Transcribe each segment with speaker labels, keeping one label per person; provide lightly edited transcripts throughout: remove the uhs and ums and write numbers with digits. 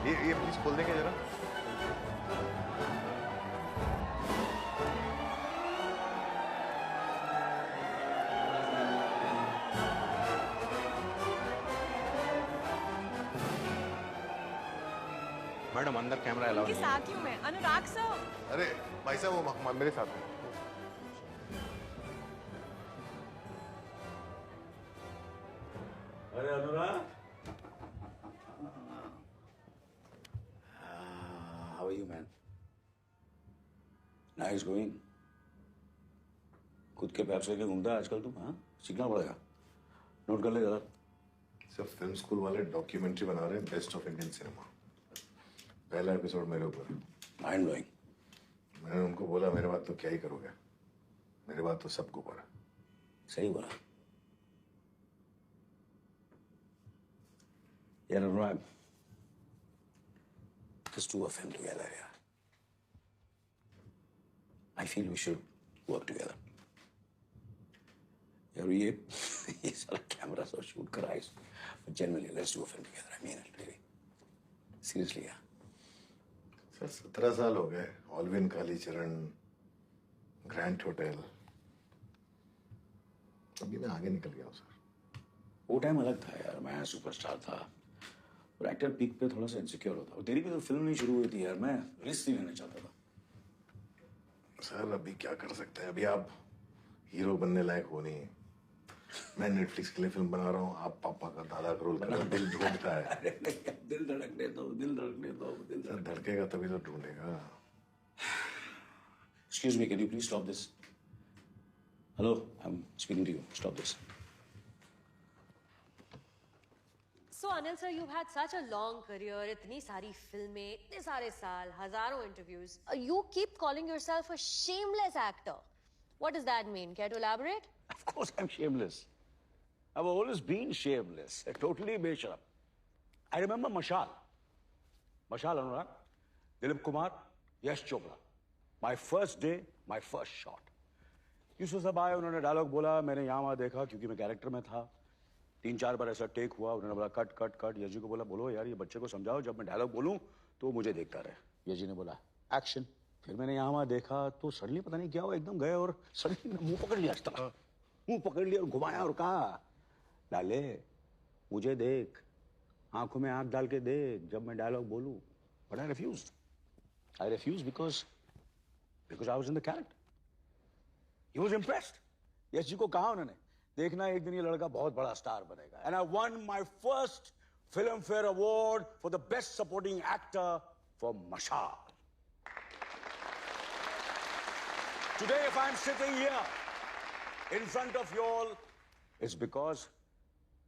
Speaker 1: ये प्लीज खोल देंगे जरा। मैडम अंदर कैमरा अलाउ नहीं है।
Speaker 2: साथ ही हूँ मैं। अनुराग सर।
Speaker 1: अरे भाई साहब वो मेरे साथ है।
Speaker 3: अरे अनुराग, how are you man? Nice going. खुद के पैर से लेके घूमता है आजकल तुम? हाँ, सीखना पड़ेगा। नोट कर ले जरा।
Speaker 1: सर फिल्म स्कूल वाले डॉक्यूमेंट्री बना रहे हैं बेस्ट ऑफ इंडियन सिनेमा। पहला एपिसोड मेरे ऊपर।
Speaker 3: Mind blowing.
Speaker 1: मैंने उनको बोला मेरे बाद तो क्या ही करोगे, मेरे बाद तो सबको ऊपर है।
Speaker 3: सही बोला यार अनुराग, just do a film together यार। I feel we should work together। यार ये सारा कैमरा से शूट करा है, but genuinely let's do a film together। I mean it really, seriously यार।
Speaker 1: सर 17 साल हो गए, ऑलविन कालीचरण, ग्रैंड होटल, अभी मैं आगे निकल गया हूँ सर।
Speaker 3: वो टाइम अलग था यार, मैं सुपरस्टार था और एक्टर पीक पे थोड़ा सा इनसिक्योर होता। और तेरी भी तो फिल्म नहीं शुरू हुई थी यार, मैं रिस्क नहीं लेना चाहता था।
Speaker 1: सर अभी क्या कर सकते हैं, अभी आप हीरो बनने लायक हो नहीं। मैं नेटफ्लिक्स के लिए फिल्म बना रहा हूँ, आप पापा का दादा का रोल कर रहे हो। दिल ढूंढता है।
Speaker 3: दिल धड़कने दो, दिल धड़कने दो, दिल
Speaker 1: सर धड़केगा तभी तो ढूंढेगा।
Speaker 3: Excuse me, can you please stop this? Hello, I'm speaking to you. Stop this.
Speaker 2: So Anil sir, you've had such a long career, इतनी सारी फिल्में, इतने सारे साल, हजारों interviews. You keep calling yourself a shameless actor. What does that mean? Care to elaborate?
Speaker 3: Of course I'm shameless. I've always been shameless. Totally बेशरम. I remember Mashal. Mashal Anurag, Dilip Kumar, Yash Chopra. My first day, my first shot. Yusuf साहब आए, उन्होंने dialogue बोला, मैंने यहाँ वहाँ देखा क्योंकि मैं कैरेक्टर में था। 3-4 बार ऐसा टेक हुआ, उन्होंने बोला कट कट कट। यश जी को बोला बोलो यार ये बच्चे को समझाओ, जब मैं डायलॉग बोलूं तो वो मुझे देखता रहे। यश जी ने बोला एक्शन। फिर मैंने यहाँ वहाँ देखा तो सडनली पता नहीं क्या हुआ, एकदम गए और सडनली मुंह पकड़ लिया। मुंह पकड़ लिया और घुमाया और कहा लाले मुझे देख, आंखों में आंख डाल के देख जब मैं डायलॉग बोलूं। But I refuse because I was in the character. He was impressed. Yash ji को कहा उन्होंने देखना एक दिन ये लड़का बहुत बड़ा स्टार बनेगा। And I one my first film fair award for the best supporting actor for मशाल। Today, if I'm sitting here in front of you all, it's because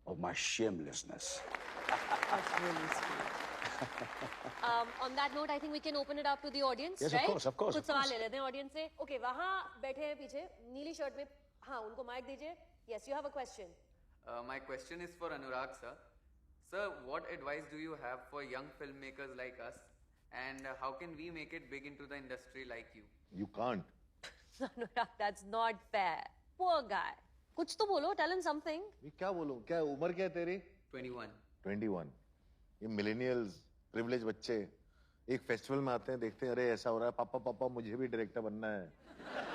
Speaker 3: of my shamelessness.
Speaker 2: That's really sweet. On that note, I think we can open it up to the audience,
Speaker 3: Yes,
Speaker 2: right?
Speaker 3: of course.
Speaker 2: कुछ सवाल ले लेते हैं audience से. Okay, वहाँ बैठे हैं पीछे नीली शर्ट में. हाँ, उनको माइक दीजिए. Yes, you have a question.
Speaker 4: My question is for Anurag sir. Sir, what advice do you have for young filmmakers like us, and how can we make it big into the industry like you?
Speaker 1: You can't.
Speaker 2: Anurag, that's not fair. Poor guy. कुछ तो बोलो. Tell him something.
Speaker 1: मैं क्या बोलूं, क्या उम्र क्या है तेरी?
Speaker 4: 21.
Speaker 1: 21। ये मिलेनियल्स प्रिविलेज बच्चे एक फेस्टिवल में आते हैं, देखते हैं अरे ऐसा हो रहा है, पापा पापा मुझे भी डायरेक्टर बनना है।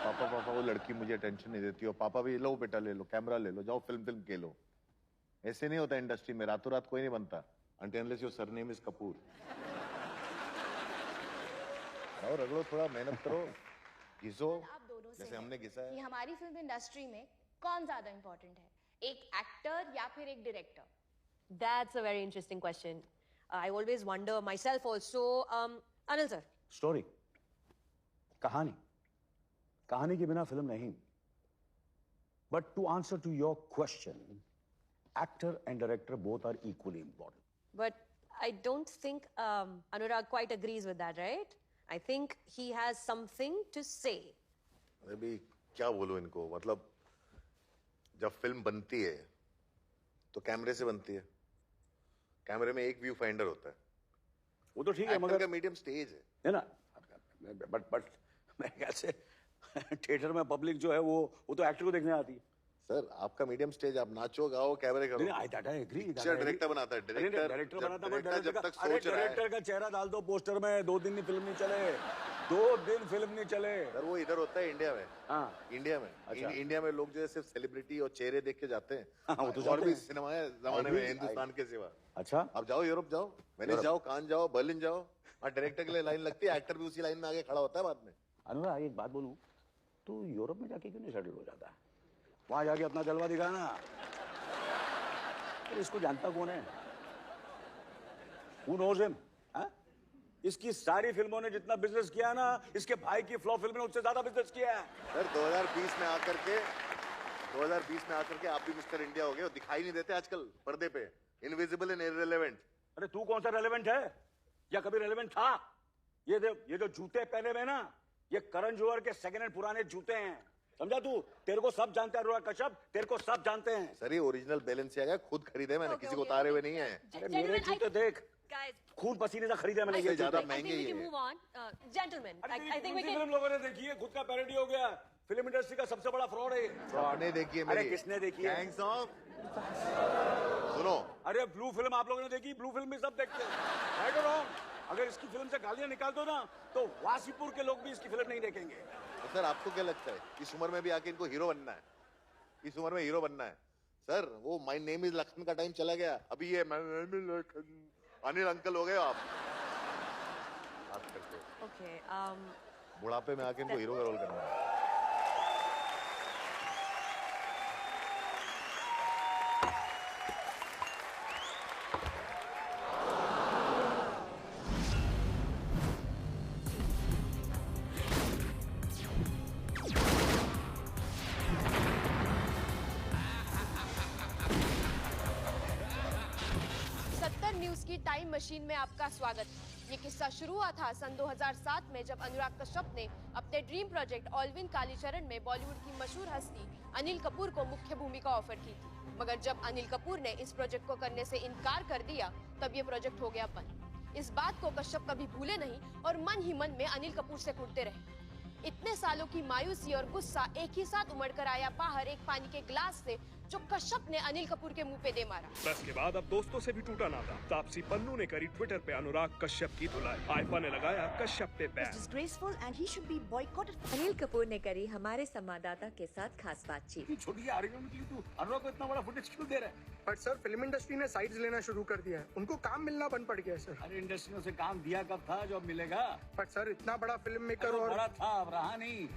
Speaker 1: पापा पापा वो लड़की मुझे अटेंशन नहीं देती, और पापा भी लो बेटा ले लो कैमरा ले लो, जाओ फिल्म के लो। ऐसे नहीं होता इंडस्ट्री में, रातों रात कोई नहीं बनता। Until unless your surname is Kapoor। और रगड़ो, थोड़ा मेहनत करो, घिसो जैसे हमने घिसा है।
Speaker 5: कि हमारी फिल्म इंडस्ट्री में कौन ज्यादा इंपॉर्टेंट है, एक एक्टर या फिर एक director?
Speaker 2: That's a very interesting question. I always wonder myself also. Anil sir.
Speaker 3: Story, कहानी, कहानी के बिना फिल्म नहीं। But to answer to your question, actor and director both are equally important.
Speaker 2: But I don't think Anurag quite agrees with that, right? I think he has something to say.
Speaker 1: अभी क्या बोलूं इनको, मतलब जब film बनती है तो कैमरे से बनती है, कैमरे में एक व्यू फाइंडर होता है।
Speaker 3: वो तो ठीक है,
Speaker 1: एक्टर
Speaker 3: मगर
Speaker 1: का मीडियम स्टेज
Speaker 3: है ना। बट मैं कैसे थिएटर में पब्लिक जो है वो तो एक्टर को देखने आती है।
Speaker 1: सर आपका मीडियम स्टेज, आप नाचो गाओ कैमरे करो।
Speaker 3: नहीं, I agree.
Speaker 1: पिक्चर डायरेक्टर बनाता है,
Speaker 3: डायरेक्टर बनाता है,
Speaker 1: डायरेक्टर जब तक
Speaker 3: अरे
Speaker 1: सोच रहा है।
Speaker 3: डायरेक्टर का चेहरा डाल दो पोस्टर में, 2 दिन फिल्म नहीं चले, 2 दिन फिल्म नहीं चले।
Speaker 1: सर वो इधर होता है इंडिया में।
Speaker 3: हाँ,
Speaker 1: इंडिया में
Speaker 3: अच्छा।
Speaker 1: इंडिया में लोग जो है सिर्फ सेलिब्रिटी और चेहरे देख के जाते हैं।
Speaker 3: हाँ, वो तो
Speaker 1: और
Speaker 3: जाते
Speaker 1: भी
Speaker 3: हैं।
Speaker 1: सिनेमा है जमाने में हिंदुस्तान के सिवा।
Speaker 3: अच्छा,
Speaker 1: आप जाओ यूरोप जाओ, वेनिस जाओ, कान जाओ, बर्लिन जाओ, और डायरेक्टर के लिए लाइन लगती है, एक्टर भी उसी लाइन में आगे खड़ा होता है बाद में।
Speaker 3: अनुराग एक बात बोलूं, तू यूरोप में जाके क्यों नहीं सेटल हो जाता? वहां जाके अपना जलवा दिखाना। अरे इसको जानता कौन है? Who knows him? हाँ? इसकी सारी फिल्मों ने जितना बिजनेस किया ना, इसके भाई की फ्लॉप फिल्म ने उससे ज्यादा बिजनेस किया है।
Speaker 1: सर 2020 में आकर के आप भी मिस्टर इंडिया हो गए हो, दिखाई नहीं देते आजकल पर्दे पे, इनविजिबल एंड इररिलेवेंट।
Speaker 3: अरे तू कौन सा रेलेवेंट है, या कभी रेलेवेंट था? ये जो जूते पहने हुए ना, ये करण जौहर के सेकंड हैंड पुराने जूते हैं, समझा तू? तेरे को सब जानते हैं अनुराग कश्यप, तेरे को सब जानते हैं।
Speaker 1: सर ये ओरिजिनल बैलेंसियागा खुद खरीदे मैंने, किसी को उतारे हुए नहीं है।
Speaker 3: अरे मेरे जूते देख,
Speaker 2: Guys,
Speaker 3: खून पसीने से खरीदे मैंने ये
Speaker 1: ज्यादा
Speaker 3: जूते।
Speaker 2: I think
Speaker 1: महंगे
Speaker 2: we
Speaker 1: ही
Speaker 2: can
Speaker 1: है।
Speaker 2: move on. Gentlemen, I think we
Speaker 3: film
Speaker 2: can.
Speaker 3: लोगों ने देखी है, खुद का पैरोडी हो गया। फिल्म इंडस्ट्री का सबसे बड़ा फ्रॉड है।
Speaker 1: आपने देखी है
Speaker 3: अरे
Speaker 1: मेरी?
Speaker 3: किसने देखी है?
Speaker 1: गैंग्स ऑफ, सुनो
Speaker 3: अरे ब्लू फिल्म आप लोगों ने देखी? ब्लू फिल्म भी सब देखते हैं, राइट और रॉन्ग? अगर इसकी फिल्म से गालियां निकाल दो ना, तो वासीपुर के लोग भी इसकी फिल्म नहीं देखेंगे।
Speaker 1: तो सर आपको क्या लगता है इस उम्र में भी आके इनको हीरो बनना है? इस उम्र में हीरो बनना है? सर वो माय नेम इज लखन का टाइम चला गया, अभी ये अनिल अंकल हो गए हो आप बात करते हो।
Speaker 2: Okay.
Speaker 1: बुढ़ापे में आके इनको हीरो का रोल करना है।
Speaker 5: न्यूज की टाइम मशीन में आपका स्वागत। ये किस्सा शुरू हुआ था सन 2007 में, जब अनुराग कश्यप ने अपने ड्रीम प्रोजेक्ट ऑलविन कालीचरण में बॉलीवुड की मशहूर हस्ती अनिल कपूर को मुख्य भूमिका ऑफर की थी। मगर जब अनिल कपूर ने इस प्रोजेक्ट को करने से इनकार कर दिया, तब ये प्रोजेक्ट हो गया बंद। इस बात को कश्यप कभी भूले नहीं और मन ही मन में अनिल कपूर से कुटते रहे। इतने सालों की मायूसी और गुस्सा एक ही साथ उमड़ कर आया बाहर एक पानी के ग्लास से, जो कश्यप ने अनिल कपूर के मुंह पे दे मारा।
Speaker 6: बस के बाद अब दोस्तों से भी टूटा नाता। तापसी पन्नू ने करी ट्विटर पे अनुराग कश्यप की धुलाई। आईफा ने लगाया कश्यप पे ban.
Speaker 7: disgraceful and he should be boycotted. Anil Kapoor ने करी हमारे संवाददाता के साथ खास बातचीत।
Speaker 3: छोटी आर्गुमेंट के लिए तू अनुराग को इतना बड़ा फुटेज क्यों दे रहा है?
Speaker 8: पर सर फिल्म इंडस्ट्री ने साइड्स लेना शुरू कर दिया है, उनको काम मिलना बंद पड़ गया है सर।
Speaker 3: अरे इंडस्ट्री ने उसे काम दिया कब था जो अब मिलेगा?
Speaker 8: पर सर इतना बड़ा फिल्म मेकर और
Speaker 3: बड़ा था, अब रहा नहीं।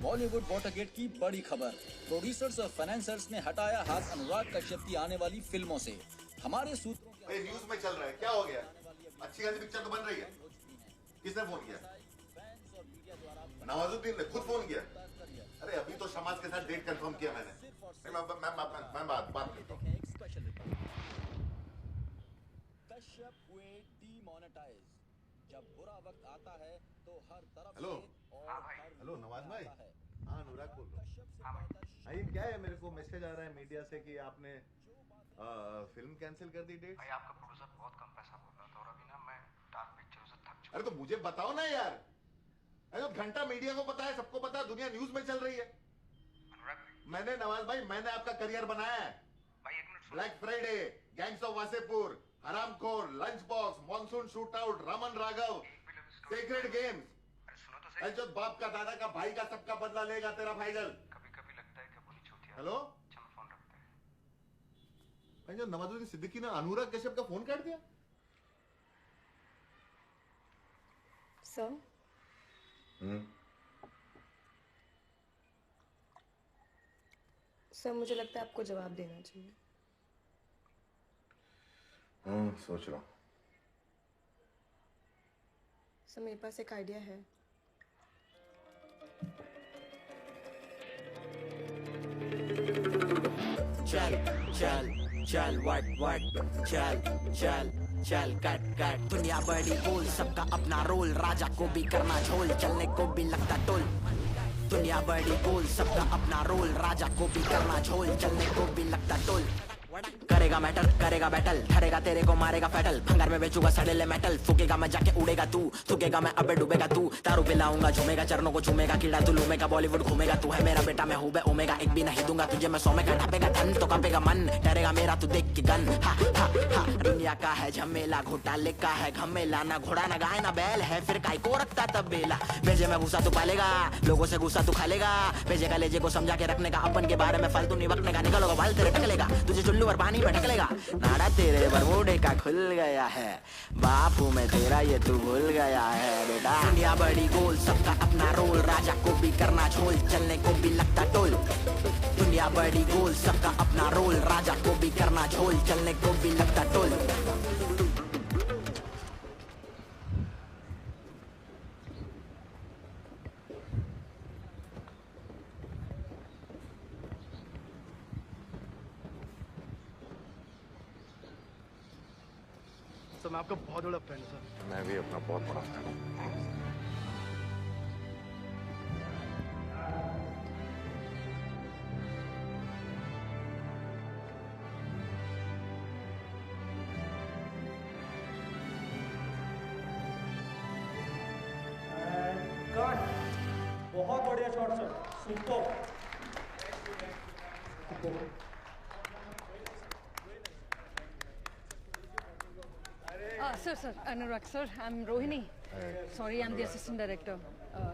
Speaker 9: बॉलीवुड वाटरगेट की बड़ी खबर, प्रोड्यूसर्स और फाइनेंसर्स ने हटाया हाथ अनुराग कश्यप की आने वाली फिल्मों से। हमारे सूत्रों
Speaker 1: भाई न्यूज में चल रहा है, क्या हो गया? अच्छी खासी पिक्चर तो बन रही है। किसने फोन किया? नवाजुद्दीन ने खुद फोन किया। अरे अभी तो समाज के साथ डेट कंफर्म किया मैंने। मैं बात करता हूँ।
Speaker 9: कश्यप हुए डीमोनेटाइज। जब बुरा वक्त आता है तो हर तरफ
Speaker 1: हेलो।
Speaker 9: से और हर
Speaker 1: हेलो नवाज भाई।
Speaker 9: आता है।
Speaker 1: हाँ अनुराग बोल रहा हूँ।
Speaker 9: कश्यप से बेहतर
Speaker 1: हाँ ये क्या है, मेरे को मैसेज आ रहा है मीडिया से कि आपने फिल्म कैंसिल कर दी डेट।
Speaker 10: भाई आपका प्रोड्यूसर बहुत कम पैसा बोल रहा था और अभी ना मैं डार्क पिक्चरों से थक चुका
Speaker 1: अरे तो मुझे बताओ ना यार। अरे घंटा मीडिया को पता है, सबको पता है, दुनिया न्यूज में चल रही है।
Speaker 10: हूं। अनुराग
Speaker 1: मैंने नवाज भाई, मैंने आपका करियर बनाया है।
Speaker 10: भाई एक मिनट सुनो।
Speaker 1: Black Friday, gangs of Wasseypur, Haramkhor, lunch box, monsoon shootout, Raman Raghav, secret games.
Speaker 10: अरे सुनो तो सही।
Speaker 1: जो बाप का, दादा का, भाई का, सबका बदला लेगा तेरा भाईजल।
Speaker 10: कभी कभी लगता है कि अपनी चौथी
Speaker 1: हेलो
Speaker 10: चलो फोन रखते हैं।
Speaker 1: भाई जो नवाजुद्दीन सिद्दीकी ने अनुराग कश्यप का फोन काट दिया।
Speaker 7: सर सर मुझे लगता है आपको जवाब देना चाहिए।
Speaker 1: सोच रहा हूँ।
Speaker 7: सर मेरे पास एक आइडिया है।
Speaker 11: चल चल चल वट वट चल चल चल कट कट। दुनिया बड़ी गोल, सबका अपना रोल, राजा को भी करना झोल, चलने को भी लगता टोल। दुनिया बड़ी गोल, सबका अपना रोल, राजा को भी करना झोल, चलने को भी लगता टोल। करेगा मैटर करेगा बैटल धरेगा तेरे को मारेगा फैटल भंगार में बेचूंगा सडेले मेटल फूकेगा मैं जाके उड़ेगा तू थूकेगा मैं अबे डूबेगा तू दारू पिलाऊंगा झूमेगा चरणों को झूमेगा कीड़ा तू लूमेगा बॉलीवुड घूमेगा तू है मेरा बेटा मैं हूँ बे ओमेगा एक भी नहीं दूंगा तुझे मैं 100 में ढापेगा धन तो कापेगा मन डरेगा मेरा तू देख के गन हा हा हा दुनिया का है झमेला घोटाले का है घमेला ना घोड़ा ना गाय ना बैल है फिर काय को रखता तबेला भेजे में भूसा तू पालेगा लोगों से गुस्सा तू खा लेगा भेजे का लेजे को समझा के रखने का अपन के बारे में फालतू नहीं बकने का निकलोगा बाल तेरे टकलेगा तुझे चुल्लू और पानी में ढकलेगा नाड़ा तेरे बरमूडे का खुल गया है बापू में तेरा ये तू भूल गया है बेटा दुनिया बड़ी गोल सबका अपना रोल राजा को भी करना झोल चलने को भी लगता टोल दुनिया बड़ी गोल सबका अपना रोल राजा को भी करना झोल चलने को भी लगता टोल
Speaker 10: सर मैं आपका बहुत बड़ा फैन हूँ सर।
Speaker 1: मैं भी अपना बहुत बड़ा फैन हूँ।
Speaker 12: बहुत बढ़िया shot sir super
Speaker 13: Sir, Anurag sir, I'm Rohini. Sorry, I'm the assistant director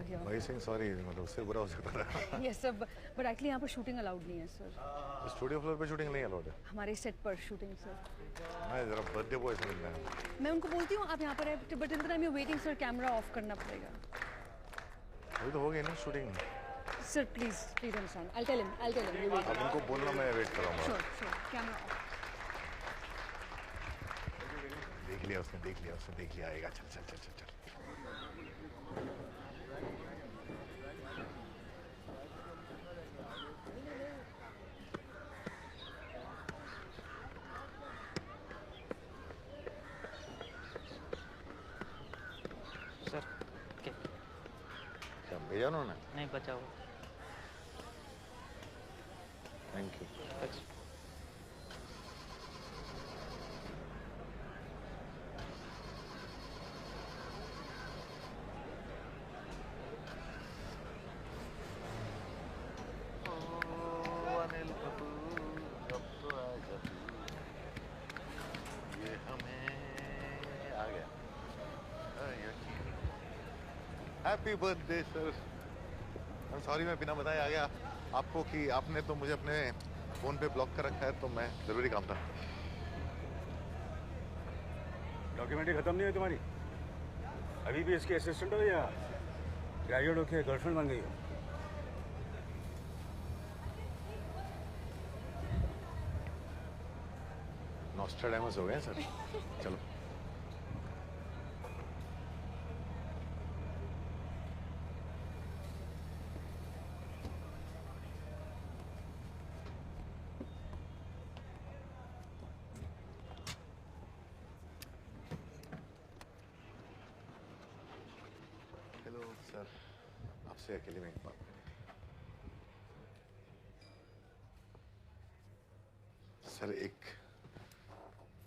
Speaker 13: here.
Speaker 1: भाई सिंह सॉरी मतलब उससे बुरा हो सकता था।
Speaker 13: Yes sir, but actually यहाँ पर shooting allowed नहीं है sir.
Speaker 1: स्टूडियो फ्लोर पे शूटिंग नहीं अलाउड है।
Speaker 13: हमारे सेट पर शूटिंग sir.
Speaker 1: मैं जरा बर्थडे बॉय से मिलना है।
Speaker 13: मैं उनको बोलती हूँ आप यहाँ पर है, but in the time you're waiting sir, camera off करना पड़ेगा.
Speaker 1: अभी तो हो गई ना shooting.
Speaker 13: Sir, please understand. I'll tell him. You're waiting.
Speaker 1: अब उनको बोलना मैं वेट कर रहा हूँ।
Speaker 13: Sure, camera off.
Speaker 1: देख लिया उसने आएगा चल
Speaker 14: सर क्या
Speaker 1: भेजा उन्होंने?
Speaker 14: नहीं बचाओ
Speaker 1: thank you. Happy birthday sir. Sorry मैं बिना बताए आ गया आपको कि आपने तो मुझे अपने फोन पे ब्लॉक कर रखा है तो मैं जरूरी काम था।
Speaker 3: डॉक्यूमेंट्री खत्म नहीं है तुम्हारी? अभी भी इसके असिस्टेंट हो या ग्रेजुएट होके गर्लफ्रेंड बन गई हो?
Speaker 1: नॉस्ट्राडामस हो गए सर। चलो सर आपसे अकेले में एक बात सर एक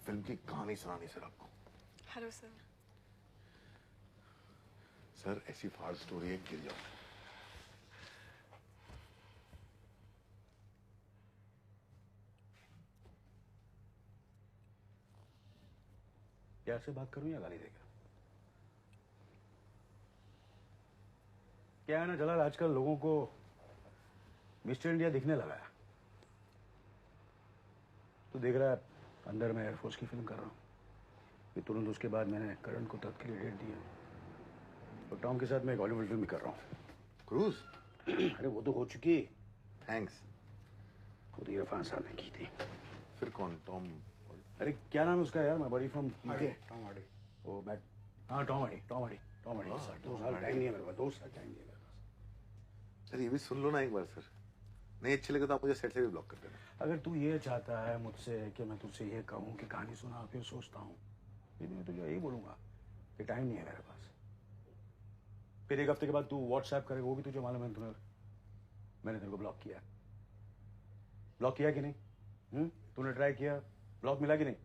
Speaker 1: फिल्म की कहानी सुनानी सर आपको।
Speaker 13: Hello sir.
Speaker 1: सर ऐसी फाड़ स्टोरी है गिर जाओ।
Speaker 3: प्यार से बात करूं या गाली देकर? क्या है ना जलाल, आजकल लोगों को मिस्टर इंडिया दिखने लगा है। तो देख रहा है अंदर मैं एयरफोर्स की फिल्म कर रहा हूँ, फिर तुरंत उसके बाद मैंने करण को तत्व के लिए डेट दी है और टॉम के साथ मैं एक हॉलीवुड फिल्म भी कर रहा हूँ।
Speaker 1: क्रूज?
Speaker 3: अरे वो तो हो चुकी।
Speaker 1: थैंक्स।
Speaker 3: खुद इरफान साहब ने की थी।
Speaker 1: फिर कौन? टॉम?
Speaker 3: अरे क्या नाम है उसका यार? मैं बड़ी फ्रॉम यूके। Tom Hardy. वो मैं हाँ टॉम हार्डी 2 साल टाइम नहीं है मेरे पास, 2 साल टाइम नहीं है मेरे पास।
Speaker 1: सर ये भी सुन लो ना एक बार सर। नहीं अच्छे लगे तो आप मुझे सेट से भी ब्लॉक कर देना।
Speaker 3: अगर तू ये चाहता है मुझसे कि मैं तुझसे ये कहूँ कि कहानी सुना, फिर सोचता हूँ, फिर मैं तुझे यही बोलूँगा कि टाइम नहीं है मेरे पास। फिर एक हफ्ते के बाद तू व्हाट्सएप करेगा, वो भी तुझे मालूम है मैंने तेरे को ब्लॉक किया कि नहीं? तूने ट्राई किया, ब्लॉक मिला कि नहीं?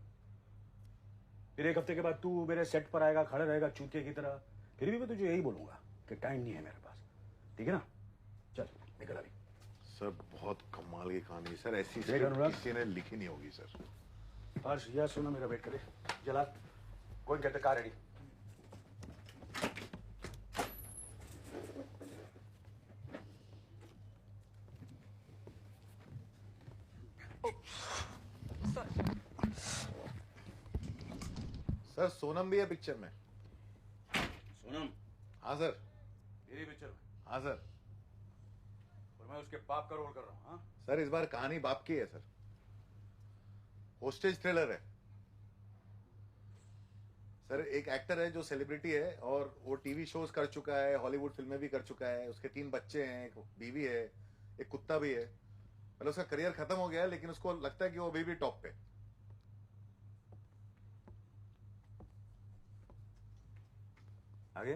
Speaker 3: फिर एक हफ्ते के बाद तू मेरे सेट पर आएगा, खड़ा रहेगा चूतिया की तरह। फिर भी मैं तुझे यही बोलूंगा कि टाइम नहीं है मेरे पास, ठीक है ना? चल निकल अभी।
Speaker 1: सर बहुत कमाल की कहानी है सर, ऐसी
Speaker 3: देख अनुराग,
Speaker 1: किसी ने लिखी नहीं होगी सर।
Speaker 3: हर्ष या सुनो मेरा वेट करे। जलाल, कोई कहते कार रेडी।
Speaker 1: सर सोनम भी है पिक्चर में।
Speaker 3: सोनम?
Speaker 1: हाँ सर।
Speaker 3: मेरी पिक्चर में?
Speaker 1: हाँ सर।
Speaker 3: और मैं उसके बाप का रोल कर रहा हूँ। हाँ
Speaker 1: सर इस बार कहानी बाप की है सर, होस्टेज थ्रिलर है सर। एक एक्टर है जो सेलिब्रिटी है और वो टीवी शोज कर चुका है, हॉलीवुड फिल्में भी कर चुका है, उसके 3 बच्चे हैं, एक बीवी है, एक कुत्ता भी है। मतलब उसका करियर खत्म हो गया है लेकिन उसको लगता है कि वो अभी भी टॉप पे।
Speaker 3: आगे?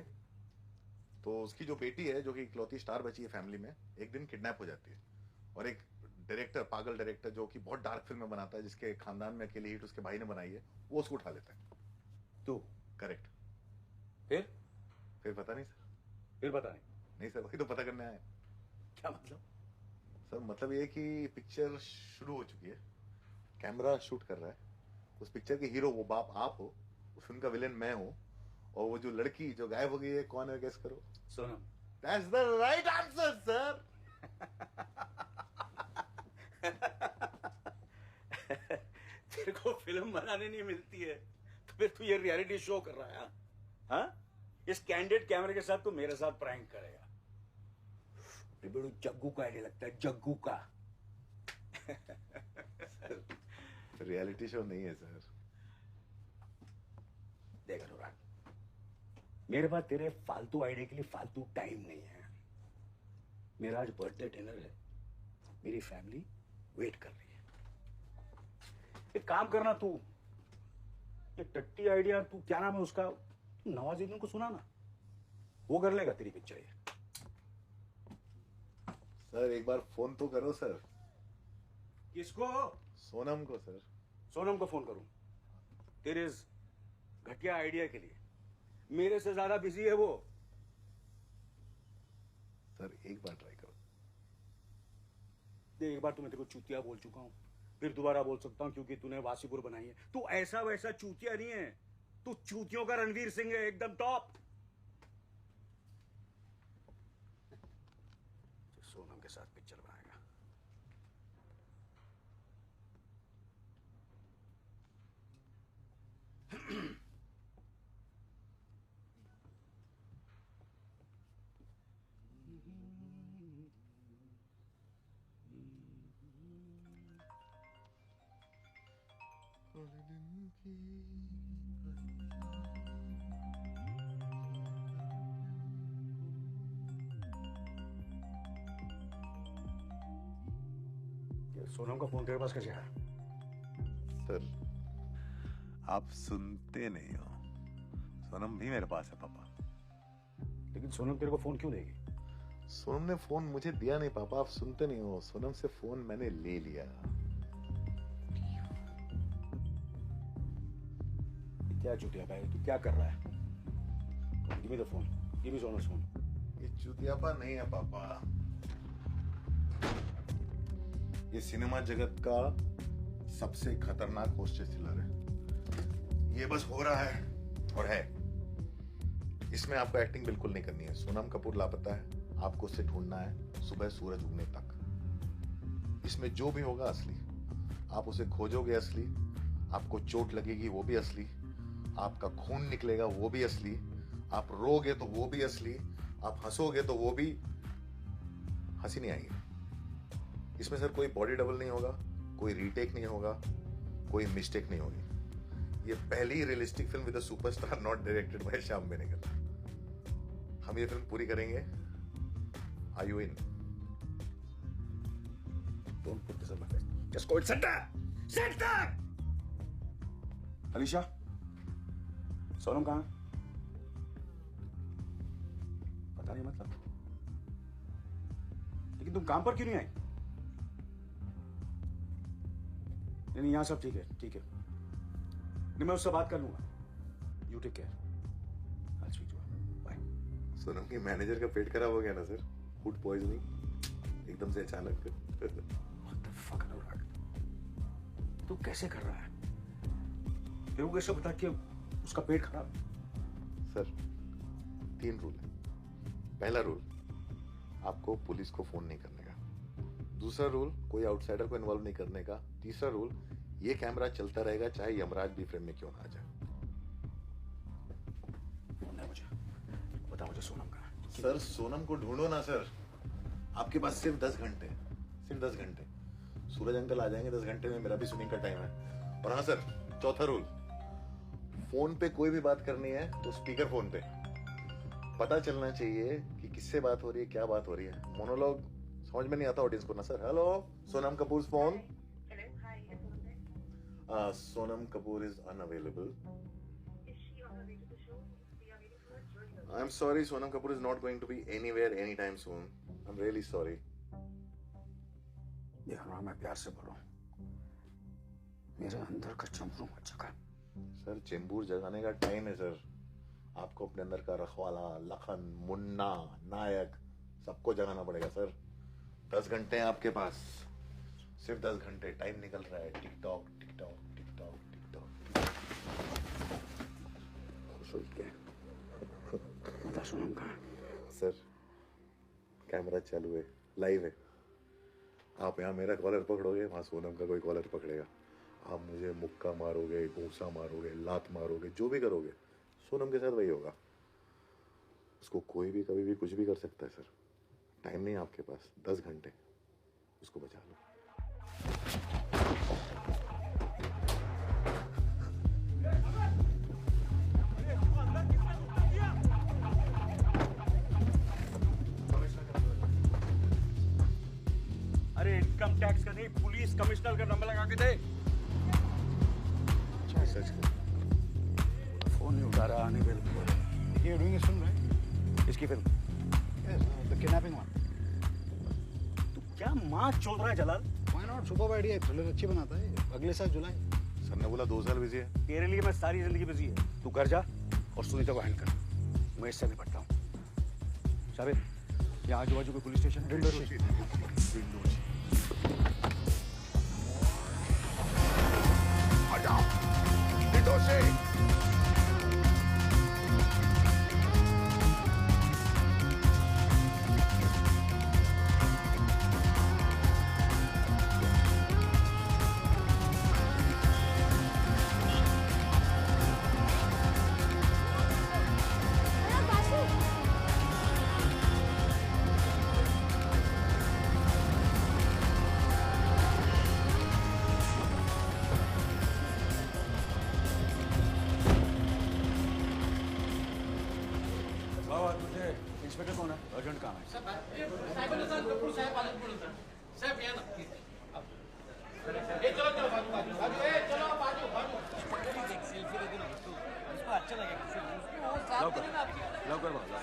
Speaker 1: तो उसकी जो बेटी है जो कि इकलौती स्टार बची है फैमिली में, एक दिन किडनैप हो जाती है और एक डायरेक्टर, पागल डायरेक्टर जो कि बहुत डार्क फिल्में बनाता है, जिसके खानदान में अकेली हिट उसके भाई ने बनाई है, वो उसको उठा लेता है।
Speaker 3: तू?
Speaker 1: करेक्ट।
Speaker 3: फिर
Speaker 1: पता नहीं सर।
Speaker 3: फिर पता नहीं?
Speaker 1: नहीं सर, वही तो पता करने आए।
Speaker 3: क्या मतलब?
Speaker 1: सर मतलब ये कि पिक्चर शुरू हो चुकी है, कैमरा शूट कर रहा है, उस पिक्चर के हीरो वो बाप आप हो, उस फिल्म का विलेन मैं हूँ, और वो जो लड़की जो गायब हो गई है कौन है गेस करो?
Speaker 3: Sonam.
Speaker 1: That's the right answer, sir.
Speaker 3: तेरे को फिल्म बनाने नहीं मिलती है तो फिर तू ये रियलिटी शो कर रहा है? हाँ? इस कैंडिडेट कैमरे के साथ तू मेरे साथ प्रैंक करेगा? बेबड़ू जग्गू का आइडिया लगता है, जग्गू का।
Speaker 1: सर रियलिटी शो नहीं है सर।
Speaker 3: देख अनुराग, मेरे पास तेरे फालतू आइडिया के लिए फालतू टाइम नहीं है। मेरा आज बर्थडे डिनर है, मेरी फैमिली वेट कर रही है। एक काम करना तू, ये टट्टी आइडिया, तू क्या नाम है उसका, नवाजुद्दीन को सुना ना, वो कर लेगा तेरी पिक्चर ये।
Speaker 1: सर एक बार फोन तो करो सर।
Speaker 3: किसको?
Speaker 1: सोनम को सर।
Speaker 3: सोनम को फोन करूं तेरे इस घटिया आइडिया के लिए? मेरे से ज्यादा बिजी है वो।
Speaker 1: सर एक बार ट्राई करो।
Speaker 3: देख, एक बार तो मैं तेरे को चूतिया बोल चुका हूं, फिर दोबारा बोल सकता हूं क्योंकि तूने वासीपुर बनाई है। तू ऐसा वैसा चूतिया नहीं है, तू चूतियों का रणवीर सिंह है, एकदम टॉप। सोनम के साथ पिक्चर बनाएगा। सोनम का फोन तेरे पास कैसे आया?
Speaker 1: सर आप सुनते नहीं हो, सोनम भी मेरे पास है पापा।
Speaker 3: लेकिन सोनम तेरे को फोन क्यों देगी?
Speaker 1: सोनम ने फोन मुझे दिया नहीं पापा, आप सुनते नहीं हो। सोनम से फोन मैंने ले लिया।
Speaker 3: क्या चूतिया भाई, तू क्या कर रहा है? Give me the phone, give me Sonam's phone.
Speaker 1: ये चूतियापा नहीं है पापा, ये सिनेमा जगत का सबसे खतरनाक होस्टेज थ्रिलर है। ये बस हो रहा है और है, इसमें आपको एक्टिंग बिल्कुल नहीं करनी है। सोनम कपूर लापता है, आपको उसे ढूंढना है सुबह सूरज उगने तक। इसमें जो भी होगा असली, आप उसे खोजोगे असली, आपको चोट लगेगी वो भी असली, आपका खून निकलेगा वो भी असली, आप रोगे तो वो भी असली, आप हंसोगे तो वो भी। हंसी नहीं आएगी इसमें सर। कोई बॉडी डबल नहीं होगा, कोई रीटेक नहीं होगा, कोई मिस्टेक नहीं होगी। ये पहली realistic film with a superstar not directed by Shyam Benegal. हम ये फिल्म पूरी करेंगे। Are you in?
Speaker 3: Don't put this on my face. Just go and sit there. Sit there. Alisha, Sonam कहाँ? पता नहीं मतलब। लेकिन तुम काम पर क्यों नहीं आई? नहीं यहाँ सब ठीक है, ठीक है। नहीं मैं उससे बात कर लूंगा। You take care. I speak to her. Bye.
Speaker 1: Sonam की मैनेजर का पेट खराब हो गया ना सर, फूड पॉइजनिंग एकदम से अचानक।
Speaker 3: What the fuck, अनुराग? तू कैसे कर रहा है? तेरे को कैसे पता कि उसका पेट खराब?
Speaker 1: सर 3 रूल है। पहला रूल, आपको पुलिस को फोन नहीं करने का। दूसरा रूल, कोई आउटसाइडर को इन्वॉल्व नहीं करने का। तीसरा रूल, ये कैमरा चलता रहेगा चाहे यमराज भी फ्रेम में क्यों ना आ जाए।
Speaker 3: मुझे बता, मुझे सोनम का।
Speaker 1: सर सोनम को ढूंढो ना सर, आपके पास सिर्फ 10 घंटे, सिर्फ 10 घंटे। सूरज अंकल आ जाएंगे 10 घंटे में, मेरा भी शूटिंग का टाइम है। और हाँ सर, चौथा रूल, फोन पे कोई भी बात करनी है तो स्पीकर फोन पे, पता चलना चाहिए कि किससे बात हो रही है, क्या बात हो रही है। मोनोलॉग समझ में नहीं आता ऑडियंस को ना sir. Hello, Sonam Kapoor phone. Sonam Kapoor is unavailable. I am sorry, Sonam Kapoor is not going to be anywhere any time soon. I am really sorry.
Speaker 3: यार मैं प्यार से बोल रहा हूँ, मेरे अंदर का चंबरू मत जगा।
Speaker 1: सर चेंबूर जगाने का टाइम है सर। आपको अपने अंदर का रखवाला, लखन, मुन्ना, नायक सबको जगाना पड़ेगा सर। 10 घंटे हैं आपके पास, सिर्फ 10 घंटे। टाइम निकल रहा है। TikTok TikTok TikTok TikTok.
Speaker 3: बता सोनम कहाँ?
Speaker 1: सर कैमरा चालू है, लाइव है। आप यहाँ मेरा कॉलर पकड़ोगे, वहाँ सोनम का कोई कॉलर पकड़ेगा। आप मुझे मुक्का मारोगे, घूसा मारोगे, लात मारोगे, जो भी करोगे सोनम के साथ वही होगा। उसको कोई भी कभी भी कुछ भी कर सकता है सर। टाइम नहीं है आपके पास, 10 घंटे, उसको बचा लो।
Speaker 3: अरे इनकम टैक्स का नहीं, पुलिस कमिश्नर का नंबर लगा के दे।
Speaker 1: सच कर।
Speaker 3: फोन नहीं उठा रहा, आने बिल्कुल।
Speaker 15: You're doing a film, right?
Speaker 3: इसकी film?
Speaker 15: Yes, the kidnapping one.
Speaker 3: तू क्या माँ चोद रहा है जलाल?
Speaker 15: Why not? Superb idea, thriller अच्छी बनाता है। अगले साल जुलाई।
Speaker 1: सर ने बोला 2 साल बिजी है।
Speaker 3: तेरे लिए मैं सारी जिंदगी बिजी है। तू घर जा और सुनीता को हैंड कर, मैं इससे निपटता हूँ। शाबिर, यहाँ आजू बाजू कोई पुलिस स्टेशन? इंस्पेक्टर कौन है? अर्जेंट काम है।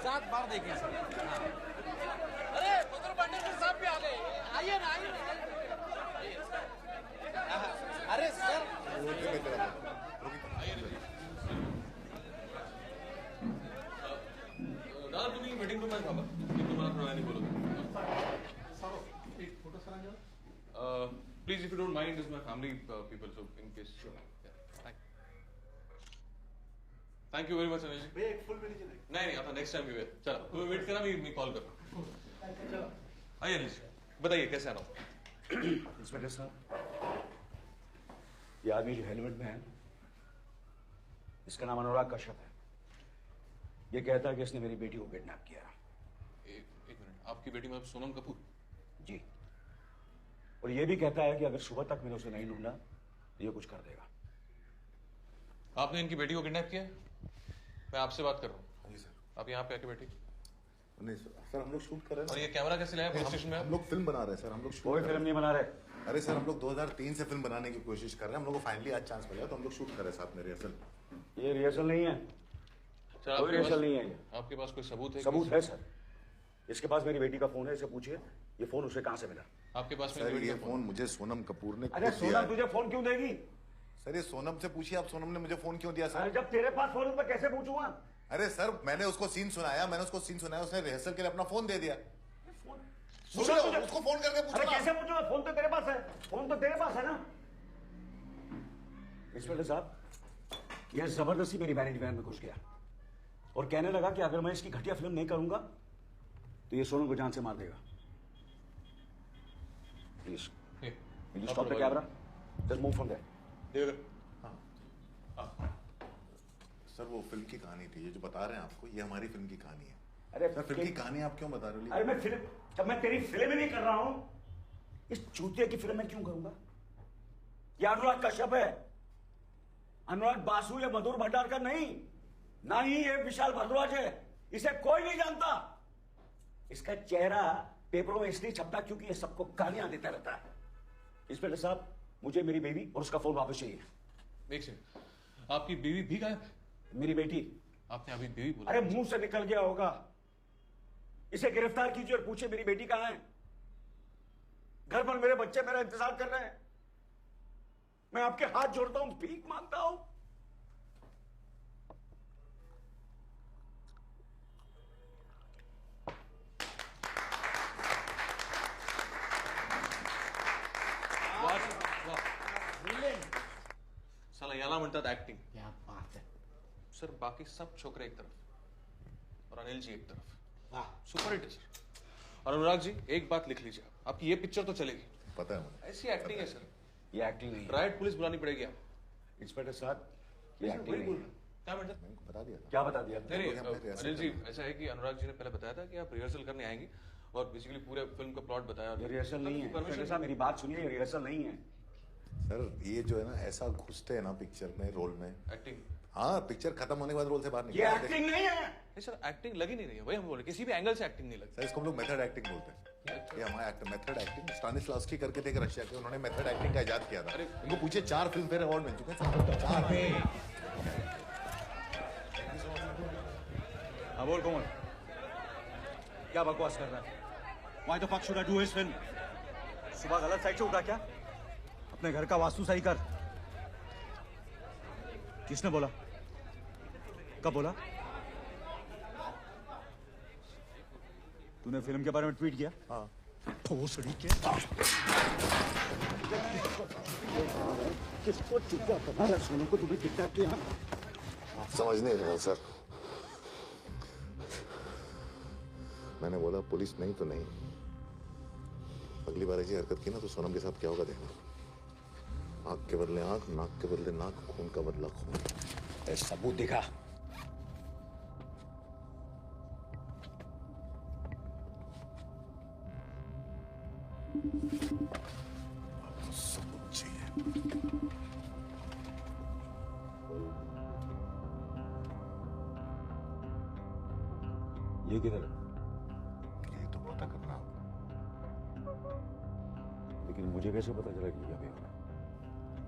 Speaker 16: सात बार देखे अरे मधुर पांडे साहब भी आ गए। आइए ना, आइए ना। अरे सर
Speaker 17: दादा तुम्ही मीटिंग रूम मध्ये थांबा, मी तुम्हाला थोड्या वेळाने बोलवतो. Please if you don't mind, this my family people, so in case. Thank you very much Anil ji. नाही नाही, आता नेक्स्ट टाइम येऊया. चला तुम्ही वेट करा, मी कॉल करतो. आइए अनिल जी, बताइए कैसे आना.
Speaker 3: इंस्पेक्टर साहब, ये आदमी जो हेलमेट में है, इसका नाम अनुराग कश्यप है. ये कहता है कि इसने मेरी बेटी को किडनैप किया.
Speaker 17: एक मिनट, आपकी बेटी मतलब सोनम कपूर?
Speaker 3: जी. और ये भी कहता है कि अगर सुबह तक मैंने उसे नहीं ढूंढा तो ये कुछ कर देगा.
Speaker 17: आपने इनकी बेटी को किडनैप किया? मैं आपसे बात कर रहा हूँ. जी सर. आप यहाँ पे आके बैठिए.
Speaker 1: नहीं सर, हम लोग शूट कर रहे हैं.
Speaker 17: और ये कैमरा कैसे लाया पुलिस स्टेशन में?
Speaker 1: हम लोग फिल्म बना रहे हैं सर. हम लोग
Speaker 3: कोई फिल्म नहीं बना रहे.
Speaker 1: अरे सर, हम लोग 2003 से फिल्म बनाने की कोशिश कर रहे हैं. हम लोग को फाइनली आज चांस मिला, तो हम लोग शूट कर रहे हैं साथ में. रिहर्सल?
Speaker 3: ये रिहर्सल नहीं है. कोई रिहर्सल नहीं है.
Speaker 17: आपके पास कोई सबूत है?
Speaker 3: सबूत है सर. इसके पास मेरी बेटी का फोन है, इसे पूछिए ये फोन उसे कहां से मिला.
Speaker 17: आपके पास में
Speaker 1: सर
Speaker 17: इंडिविजुअल
Speaker 1: ये फोन मुझे सोनम कपूर ने
Speaker 3: अरे
Speaker 1: खुद दिया
Speaker 3: सोनम
Speaker 1: है।
Speaker 3: तुझे फोन क्यों देगी?
Speaker 1: सर ये सोनम से पूछिए आप, सोनम ने मुझे फोन क्यों दिया
Speaker 3: अरे
Speaker 1: सर?
Speaker 3: जब तेरे पास फोन है तो मैं कैसे पूछूंगा?
Speaker 1: अरे सर मैंने उसको सीन सुनाया, उसने रिहर्सल के लिए अपना फोन दे दिया।
Speaker 3: पूछो
Speaker 1: उसको फोन करके पूछो
Speaker 3: अरे
Speaker 1: ना।
Speaker 3: कैसे पूछूंगा? फोन तो तेरे पास है, फोन तो तेरे पास है ना। इंस्पेक्टर साहब, यह जबरदस्ती मेरी वैनिटी वैन में घुस गया और कहने लगा कि अगर मैं इसकी घटिया फिल्म नहीं करूंगा तो ये सोनम को जान से मार देगा। Please stop the camera, just move from there.
Speaker 1: Sir वो फिल्म की कहानी थी, ये जो बता रहे हैं आपको, ये हमारी फिल्म की कहानी है।
Speaker 3: अरे
Speaker 1: सर फिल्म की कहानी आप क्यों बता रहे हो?
Speaker 3: अरे मैं फिल्म, तब मैं तेरी फिल्म ही नहीं कर रहा हूं, इस चूतिया की फिल्म में क्यों करूंगा? ये अनुराग कश्यप है, अनुराग बासु या मधुर भंडारकर नहीं, ना ही ये विशाल भारद्वाज है। इसे कोई नहीं जानता। इसका चेहरा पेपरों में इसलिए छपता क्योंकि ये सबको गालियां देता रहता है। इंस्पेक्टर साहब, मुझे मेरी बेबी और उसका फोन वापस चाहिए।
Speaker 17: एक सेकंड, आपकी बीवी भी गायब है?
Speaker 3: मेरी बेटी?
Speaker 17: आपने अभी बीवी बोला।
Speaker 3: अरे मुंह से निकल गया होगा। इसे गिरफ्तार कीजिए और पूछे मेरी बेटी कहां है। घर पर मेरे बच्चे मेरा इंतजार कर रहे हैं। मैं आपके हाथ जोड़ता हूं, भीख मांगता हूं।
Speaker 17: साला याला म्हणतात ऍक्टिंग।
Speaker 14: क्या बात है
Speaker 17: सर, बाकी सब छोकरे एक तरफ और अनिल जी एक तरफ।
Speaker 14: वाह,
Speaker 17: सुपर हिट है सर। और अनुराग जी, एक बात लिख लीजिए, आपकी ये पिक्चर तो चलेगी।
Speaker 1: पता है मुझे।
Speaker 17: ऐसी एक्टिंग है सर,
Speaker 3: ये एक्टिंग नहीं है।
Speaker 17: राइट पुलिस बुलानी पड़ेगी आप।
Speaker 3: इंस्पेक्टर साहब, ये एक्टिंग नहीं है।
Speaker 17: क्या बेटा?
Speaker 1: बता दिया था।
Speaker 3: क्या बता दिया?
Speaker 17: नहीं अनिल जी, ऐसा है कि अनुराग जी ने पहले बताया था कि आप रिहर्सल करने आएंगे और बेसिकली पूरे फिल्म का प्लॉट बताया।
Speaker 3: ये रिहर्सल नहीं है। इंस्पेक्टर साहब, मेरी बात सुनिए, ये रिहर्सल नहीं है।
Speaker 1: सर ये जो है ना, ऐसा घुसते हैं ना पिक्चर में, रोल में।
Speaker 17: एक्टिंग?
Speaker 1: हाँ, पिक्चर खत्म होने के बाद रोल से बाहर
Speaker 3: ये
Speaker 1: निकलते हैं।
Speaker 3: एक्टिंग नहीं है।
Speaker 17: नहीं सर, एक्टिंग लगी नहीं रही है, वही हम बोल रहे, किसी भी एंगल से एक्टिंग नहीं लगती।
Speaker 1: सर इसको हम लोग मेथड एक्टिंग बोलते हैं। ये हमारा मेथड एक्टिंग स्टानिस्लावस्की करके थे रशिया के, उन्होंने मेथड एक्टिंग का इजाद किया था। इनको पूछे 4 फिल्म फेयर अवार्ड मिल चुके हैं। 4।
Speaker 3: हाँ बोल कौन? क्या बकवास कर रहा है? Why the fuck should I do his film? सुबह गलत साइड से उठा क्या? अपने घर का वास्तु सही कर। किसने बोला? कब बोला? तूने फिल्म के बारे में ट्वीट किया?
Speaker 1: हाँ।
Speaker 3: भोसड़ी के। किसको चुपा करना है? सोनू को तुम्हें किडनैप किया?
Speaker 1: समझ नहीं रहा सर। मैंने बोला पुलिस नहीं तो नहीं। अगली बार ऐसी हरकत की ना तो सोनम के साथ क्या होगा देखना। आंख के बदले आंख, नाक के बदले नाक, खून का बदला खून।
Speaker 3: सबूत दिखा।
Speaker 1: आपको सबूत चाहिए।
Speaker 3: ये किधर है?
Speaker 1: ये तो पता करना होगा।
Speaker 3: लेकिन मुझे कैसे पता चला कि अभी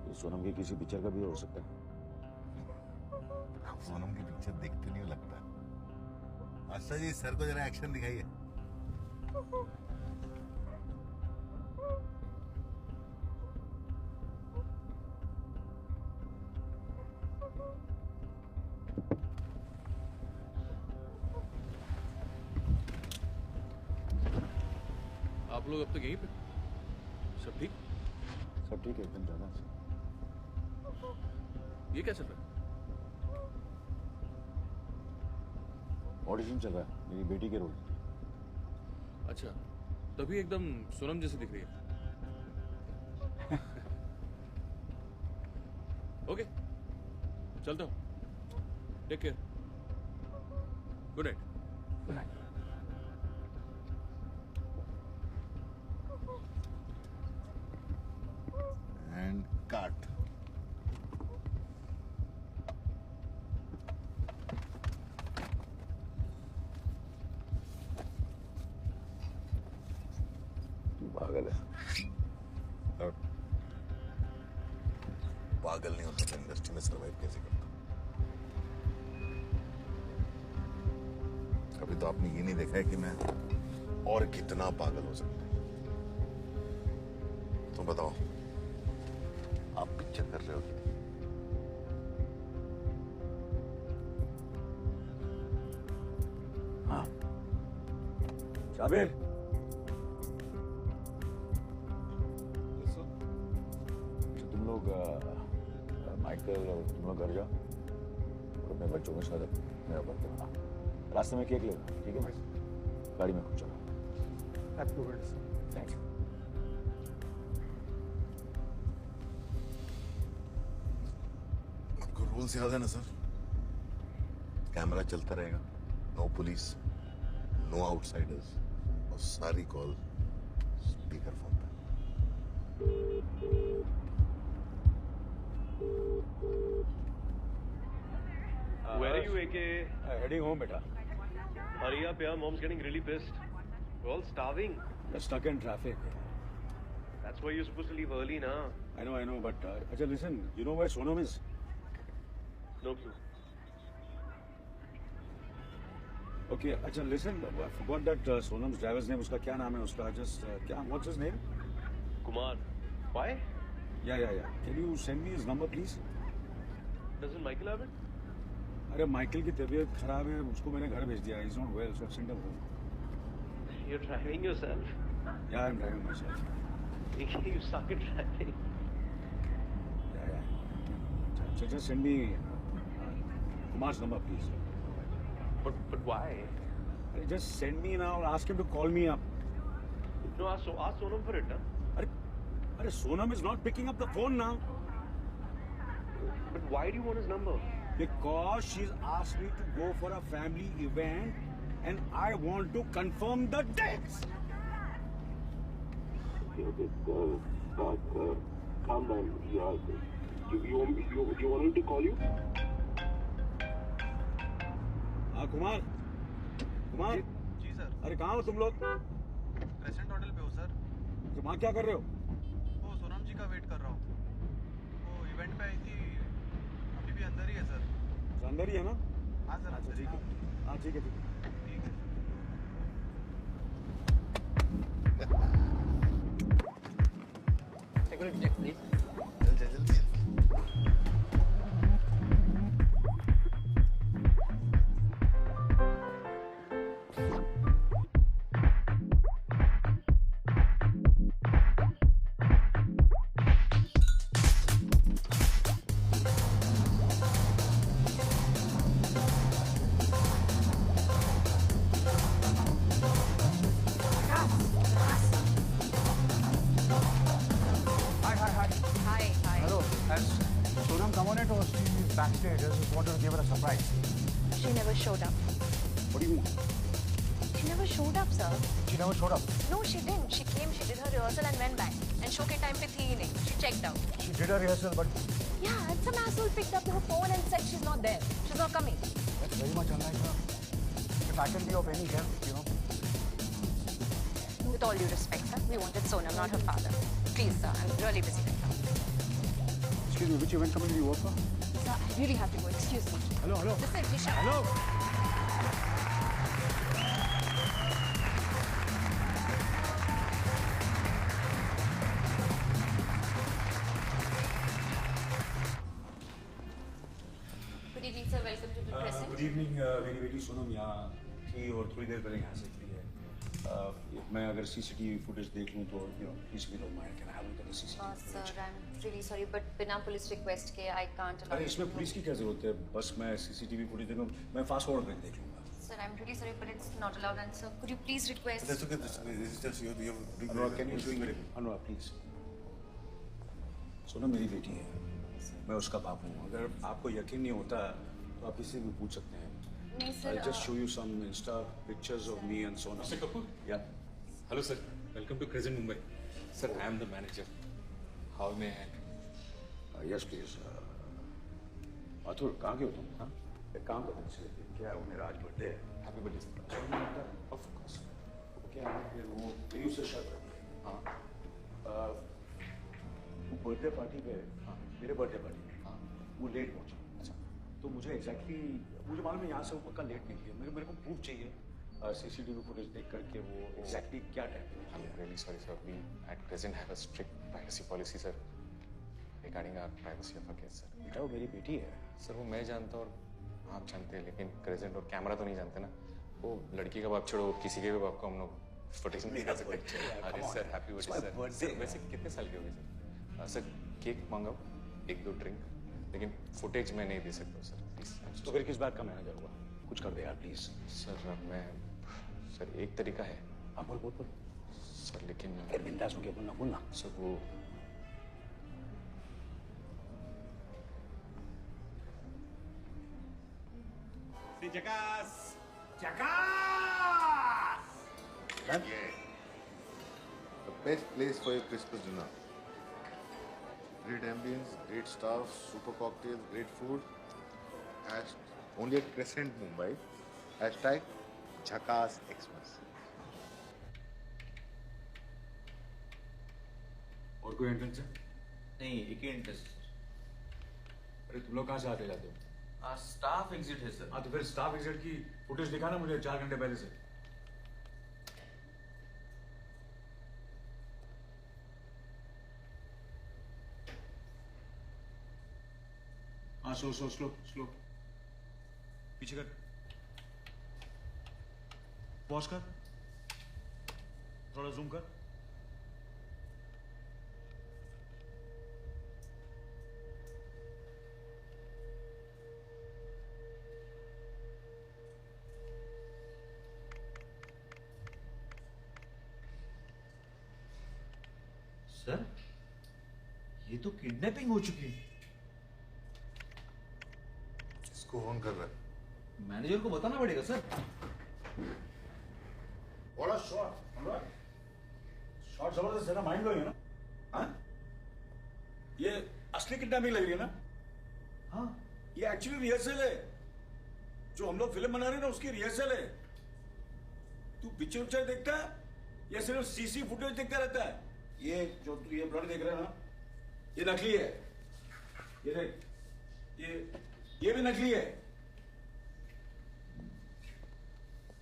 Speaker 3: ये सोनम की किसी पिक्चर का भी हो सकता है?
Speaker 1: आप सोनम की पिक्चर देखते नहीं हो लगता। अच्छा जी, सर को जरा एक्शन दिखाइए।
Speaker 17: आप लोग अब तक यहीं पे? सब ठीक?
Speaker 3: सब ठीक है, एकदम ज्यादा।
Speaker 17: ये क्या चल रहा है?
Speaker 3: ऑडिशन चल रहा है मेरी बेटी के रोल।
Speaker 17: अच्छा, तभी एकदम सोनम जैसी दिख रही है। ओके, चलता हूँ। Take care. Good night.
Speaker 3: Good night.
Speaker 1: And cut.
Speaker 3: पागल है।
Speaker 1: पागल नहीं होता तो इंडस्ट्री में सर्वाइव कैसे करता? कभी तो आपने ये नहीं देखा है कि मैं और कितना पागल हो सकता हूं। तो बताओ, आप पिक्चर कर रहे हो कि नहीं?
Speaker 3: हाँ। शाबिर, तुम लोग माइकल और तुम लोग घर जाओ और अपने बच्चों के साथ मेरा बर्थ करना। रास्ते में केक लेना, ठीक है? गाड़ी में खुद चलो। Thank you.
Speaker 1: आपको रूल्स याद है ना सर? कैमरा चलता रहेगा, नो पुलिस, नो आउटसाइडर्स, और सारी कॉल स्पीकर फोन पे।
Speaker 18: Where are you, AK?
Speaker 3: Heading home, beta.
Speaker 18: Hurry up, yeah. Mom's getting really pissed. We're all starving.
Speaker 3: We're stuck in traffic.
Speaker 18: That's why you're supposed to leave early, na?
Speaker 3: I know, but Ajay, listen. You know where Sonam is?
Speaker 18: No clue.
Speaker 3: Okay, Ajay, listen. I forgot that Sonam's driver's name. Uska kya naam hai? Uska just what's his name?
Speaker 18: Kumar. Why?
Speaker 3: Yeah. Can you send me his number, please?
Speaker 18: Doesn't Michael have it?
Speaker 3: अरे Michael की तबीयत खराब है, उसको मैंने घर भेज दिया. He's not well, so send him home.
Speaker 18: You're driving yourself.
Speaker 3: Yeah, I'm driving myself.
Speaker 18: You suck at driving.
Speaker 3: Yeah. So just send me Kumar's number, please.
Speaker 18: But why?
Speaker 3: Just send me now. Ask him to call me up.
Speaker 18: No, ask Sonam for it, huh?
Speaker 3: Arey, Sonam is not picking up the phone now.
Speaker 18: But why do you want his number?
Speaker 3: Because she's asked me to go for a family event and I want to confirm the dates.
Speaker 18: Okay, calm down. Yeah. You want me to call you?
Speaker 3: हाँ Kumar
Speaker 10: ji sir.
Speaker 3: अरे कहाँ हो तुम लोग?
Speaker 10: Restaurant hotel पे हो sir.
Speaker 3: तो वहाँ क्या कर रहे हो?
Speaker 10: वो सोनम जी का वेट कर रहा हूँ। वो इवेंट पे आई थी, अभी भी अंदर ही है सर।
Speaker 3: तो अंदर ही है ना?
Speaker 10: हाँ सर।
Speaker 3: अच्छा ठीक है। हाँ ठीक है।
Speaker 14: Security check, please.
Speaker 1: जल्दी।
Speaker 15: Backstage, I just wanted to give her a surprise.
Speaker 5: She never showed up.
Speaker 15: What do you mean?
Speaker 5: She never showed up, sir.
Speaker 15: She never showed up.
Speaker 5: No, she didn't. She came, she did her rehearsal and went back. And show ke time pe thi hi nahi. She checked out.
Speaker 15: She did her rehearsal, but
Speaker 5: Yeah, and some asshole picked up her phone and said she's not there. She's not coming.
Speaker 15: that's very much unlike her. If I can be of any help, you know.
Speaker 5: With all due respect, sir, we wanted Sonam, not her father. Please, sir, I'm really busy right now.
Speaker 15: Excuse me, which event company do you work for?
Speaker 5: Sir, I really have to go. Excuse me.
Speaker 15: Hello.
Speaker 5: Listen, Nisha.
Speaker 15: Hello.
Speaker 5: Good evening, sir. Welcome to the Crescent.
Speaker 3: Good evening, मेरी बेटी सोनम यहाँ थी और थोड़ी देर पहले यहाँ से निकली है. मैं अगर CCTV footage देख लूँ तो please be don't mind. Can I have a look at the CCTV
Speaker 5: Sir,
Speaker 3: footage?
Speaker 5: I'm really sorry, but बिना पुलिस रिक्वेस्ट के I can't allow.
Speaker 3: अरे इसमें पुलिस की क्या जरूरत है? बस मैं CCTV footage देखूँ, मैं fast forward करके देख लूँगा.
Speaker 5: Sir, I'm really sorry, but it's not allowed. And sir, could you please request?
Speaker 1: That's okay. This is just you.
Speaker 3: Anurag, can you Anurag, please. Sonam मेरी बेटी है. मैं उसका बाप हूँ. अगर आपको यकीन नहीं होता तो आप किसी भी पूछ सकते हैं.
Speaker 5: नहीं sir.
Speaker 3: I'll just show you some Insta pictures of me and Sonam.
Speaker 17: Mr. Kapoor?
Speaker 3: Yeah.
Speaker 17: Hello, sir. Welcome to Crescent, Mumbai. Sir, I am the manager. How may I help?
Speaker 3: Yes, please. Atul, कहाँ के हो तुम? हाँ? एक काम करते हैं. क्या है वो मेरा आज बर्थडे है. Happy birthday. Of course. क्या है फिर वो you से शर्त है. हाँ. वो बर्थडे पार्टी पे मेरे बर्थडे पार्टी में वो लेट पहुंचा. अच्छा. तो मुझे एग्जैक्टली मुझे मालूम है यहाँ से वो पक्का लेट निकली है. मेरे को प्रूफ चाहिए सीसीटीवी फुटेज देख करके वो एग्जैक्टली क्या टाइप है?
Speaker 19: I'm really sorry, sir. We at present have a strict privacy policy, sir, regarding our privacy of our guests, sir.
Speaker 3: बेटा वो मेरी बेटी है।
Speaker 19: सर वो मैं जानता और आप जानते हैं, लेकिन क्रेजेंट और कैमरा तो नहीं जानते ना। वो लड़की का बाप छोड़ो, किसी के भी बाप को हम लोग फुटेज नहीं दे सकते। अरे सर, हैप्पी बर्थडे सर। वैसे कितने साल के हो गए सर? सर केक मंगाओ, 1-2 ड्रिंक, लेकिन फुटेज मैं नहीं दे सकता सर, प्लीज।
Speaker 3: तो फिर किस बात का मैनेजर हुआ? कुछ कर दे यार प्लीज।
Speaker 19: सर सर एक तरीका है।
Speaker 3: आप बोल।
Speaker 19: सर लेकिन
Speaker 3: फिर बिंदास होके बोलना।
Speaker 19: सर वो
Speaker 3: जकास।
Speaker 1: The best place for your Christmas dinner. Great ambience, great staff, super cocktails, great food. Only at Crescent, Mumbai. #Jhakaas Xmas.
Speaker 3: और कोई एंट्रेंस है?
Speaker 16: नहीं, एक ही एंट्रेंस।
Speaker 3: अरे तुम लोग कहाँ से आते जाते हो?
Speaker 16: स्टाफ एग्जिट है सर।
Speaker 3: हाँ तो फिर स्टाफ एग्जिट की फुटेज दिखाना मुझे 4 घंटे पहले से। हाँ स्लो पीछे कर, पॉज कर, थोड़ा जूम कर।
Speaker 16: सर ये तो किडनैपिंग हो चुकी है।
Speaker 1: किसको ऑन कर रहा है?
Speaker 16: मैनेजर को बताना पड़ेगा सर।
Speaker 3: बड़ा शॉट जबरदस्त है ना, माइंड ब्लोइंग है ना। हाँ ये असली किडनैपिंग लग रही है ना। हाँ ये एक्चुअली रिहर्सल है, जो हम लोग फिल्म बना रहे हैं ना उसकी रिहर्सल है। तू पिक्चर देखता है या सिर्फ सीसी फुटेज देखता रहता है? ये जो तू ये ब्लड देख रहा है ना, ये नकली है। ये देख, ये भी नकली है।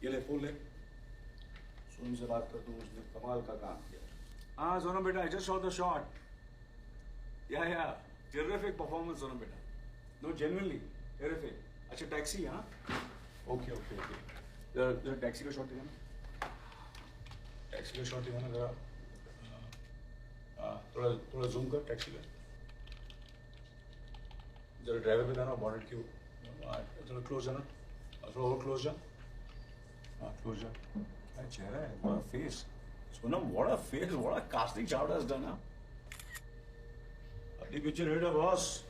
Speaker 3: ये ले फोन ले, सोनू से बात कर, तू उसने कमाल का काम किया। हाँ सोनम बेटा, I just saw the shot. Yeah, terrific performance Sonam बेटा। No, genuinely terrific. अच्छा टैक्सी, हाँ ओके जरा टैक्सी का शॉट दिखाना, टैक्सी का शॉट दिखाना जरा। थोड़ा जूम कर टैक्सी का, जरा ड्राइवर पे जाना, बॉनेट की जरा क्लोज जाना, थोड़ा और क्लोज जा। हाँ क्लोज जा। क्या चेहरा है, what a face Sonam, what a face, what a casting Chavda has done. अपनी पिक्चर हिट है बॉस।